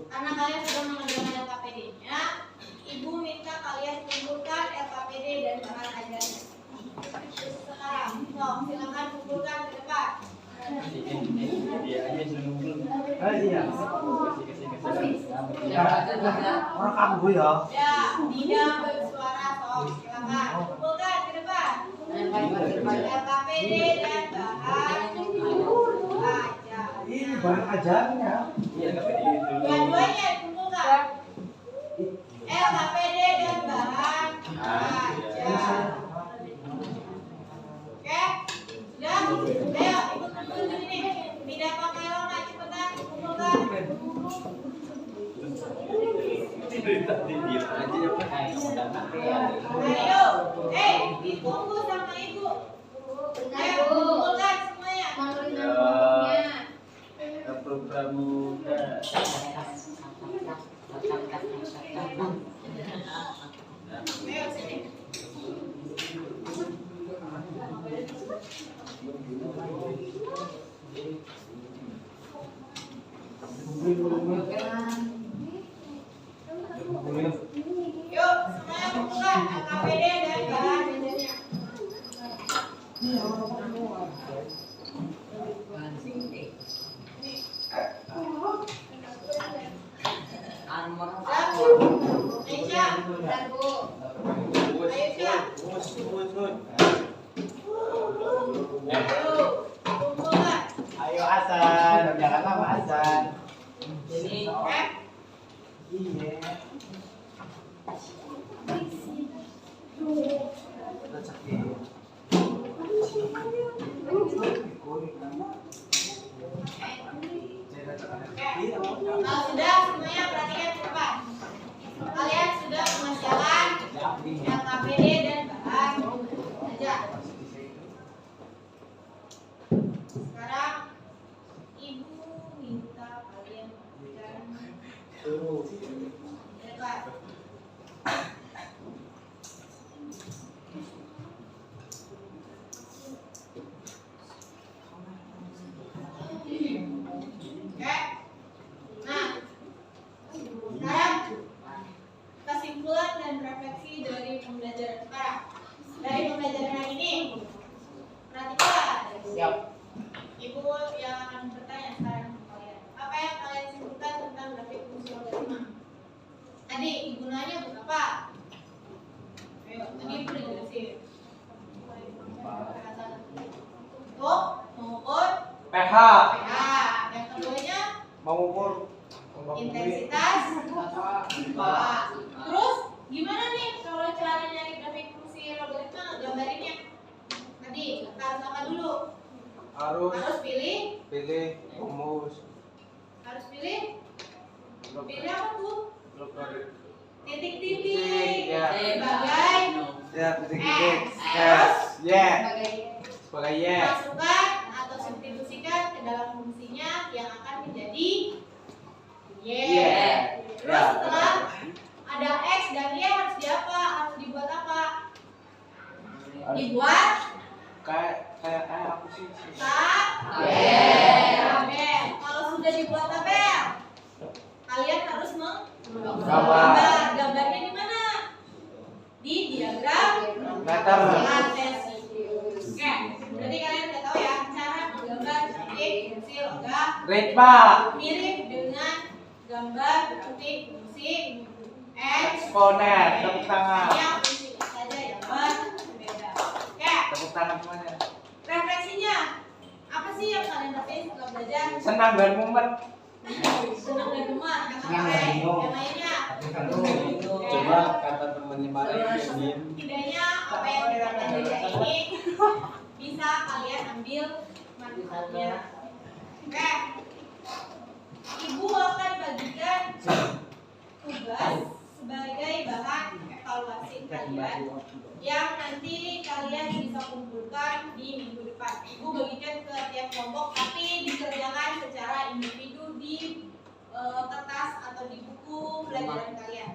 Karena kalian sudah mengerjakan LKPD-nya, Ibu minta kalian kumpulkan LKPD dan bahan ajarnya. Sekarang, silakan kumpulkan ke depan. Dia aja nunggu. Iya. Ya, Orang kamu ya. Ya, tidak bersuara, silakan kumpulkan ke depan. LKPD dan bahan ajar. Ini bahan ajarnya. iya enggak pede itu. Dua-duanya dikumpulkan. LKPD dan bahan ajar. Oke, sudah? Ayo ikut kumpul di sini. Tidak pakai lama, cepetan kumpulkan. Tadi dia aja yang pakai Ayo, ditunggu sama ibu. Ayo kumpulkan semuanya. Pramuka. Ayo sini. Yuk, semuanya kumpulkan LKPD dan bahan ajarnya. Aisyah, dan Bu. Aisyah, ayo kumpulkan. Ayo Hasan, jangan lama Hasan. Oke. Iya. Kalau sudah semuanya perhatikan ke depan. Kalian sudah mengerjakan LKPD dan bahan ajar. Sekarang ibu minta kalian mengerjakan depan. Oke. Nah, sekarang kesimpulan dan refleksi dari pembelajaran sekarang. Dari pembelajaran hari ini, perhatikan. Siap. Ibu yang akan bertanya sekarang ke kalian. Apa yang kalian simpulkan tentang grafik fungsi logaritma? Tadi ibu nanya buat apa? Ayo, tadi ibu udah jelasin. Untuk mengukur PH pH. Yang keduanya mengukur intensitas bawah. Terus gimana nih kalau cara nyari grafik fungsi logaritma gambarinnya? Tadi harus apa dulu? Harus pilih rumus apa tuh? Titik-titik Ya. sebagai Ya, X. sebagai Y. Masukkan atau substitusikan ke dalam fungsinya yang akan menjadi Y. Terus setelah ada X dan Y harus harus dibuat apa? Dibuat Kayak aku sih. tabel. Kalau sudah dibuat tabel, kalian harus menggambar. Gambarnya di mana? Di diagram Meter. kartesi. Oke, berarti kalian udah tahu ya cara menggambar grafik fungsi logam Ritma. mirip dengan gambar grafik fungsi Eksponen. Tepuk tangan. hanya fungsi saja yang berbeda. Oke, Tepuk tangan semuanya. refleksinya apa sih yang kalian dapetin setelah belajar? Senang dan mumet. Senang dan rumah, Senang dan bingung. yang lainnya. Coba kata temannya Mari Setidaknya apa yang kita pelajari hari ini bisa kalian ambil manfaatnya. Oke, ibu akan bagikan tugas sebagai bahan evaluasi kalian yang nanti kalian bisa kumpulkan di minggu depan. Ibu bagikan ke tiap kelompok, tapi dikerjakan secara individu di kertas atau di buku pelajaran kalian.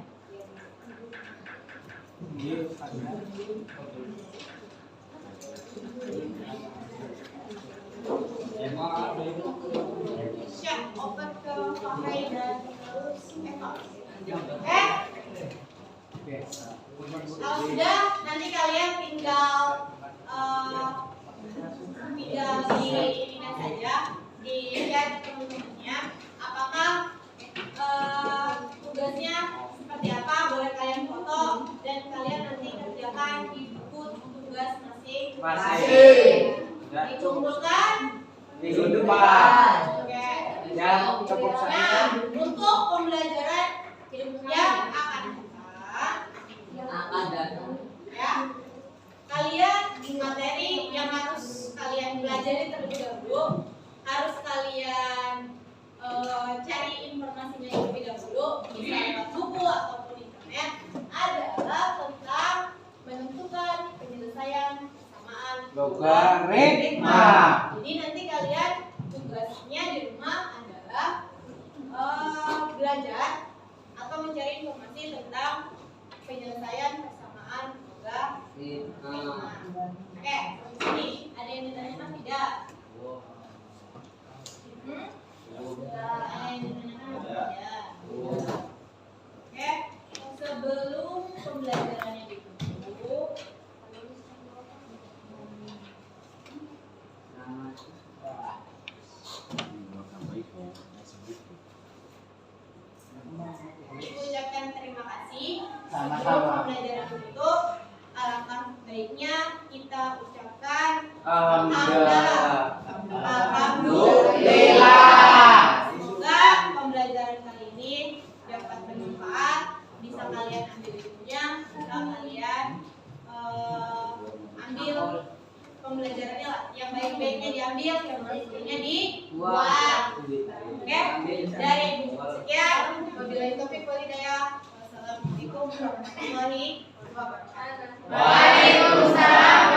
Siap, open ke dan kalau sudah nanti kalian tinggal dilihat saja di chat teman-temannya apakah tugasnya seperti apa, boleh kalian foto dan kalian nanti kerjakan di buku tugas masing-masing. Dikumpulkan minggu depan. Oke. Ya, cukup Nah, saja. untuk pembelajaran yang akan datang, ya, kalian materi yang harus kalian pelajari terlebih dahulu, harus kalian cari informasinya terlebih dahulu, bisa lewat buku ataupun internet, adalah tentang menentukan penyelesaian persamaan Logaritma. Jadi nanti kalian tugasnya di rumah adalah belajar atau mencari informasi tentang penyelesaian persamaan logaritma. Oke, di sini ada yang ditanyakan tidak? Ada yang ditanyakan tidak? Oke, sebelum pembelajarannya ditutup, ucapkan terima kasih. Sama-sama. Sebelum pembelajaran tutup, alangkah baiknya kita ucapkan Alhamdulillah. Alhamdulillah. Semoga pembelajaran kali ini dapat bermanfaat, bisa kalian ambil ilmunya, bisa kalian ambil pembelajarannya lah. Yang baik-baiknya diambil, yang buruk-buruknya dibuang. Oke, dari ibu sekian. Wabillahi taufiq wal hidayah. Wassalamualaikum warahmatullahi wabarakatuh. Waalaikumsalam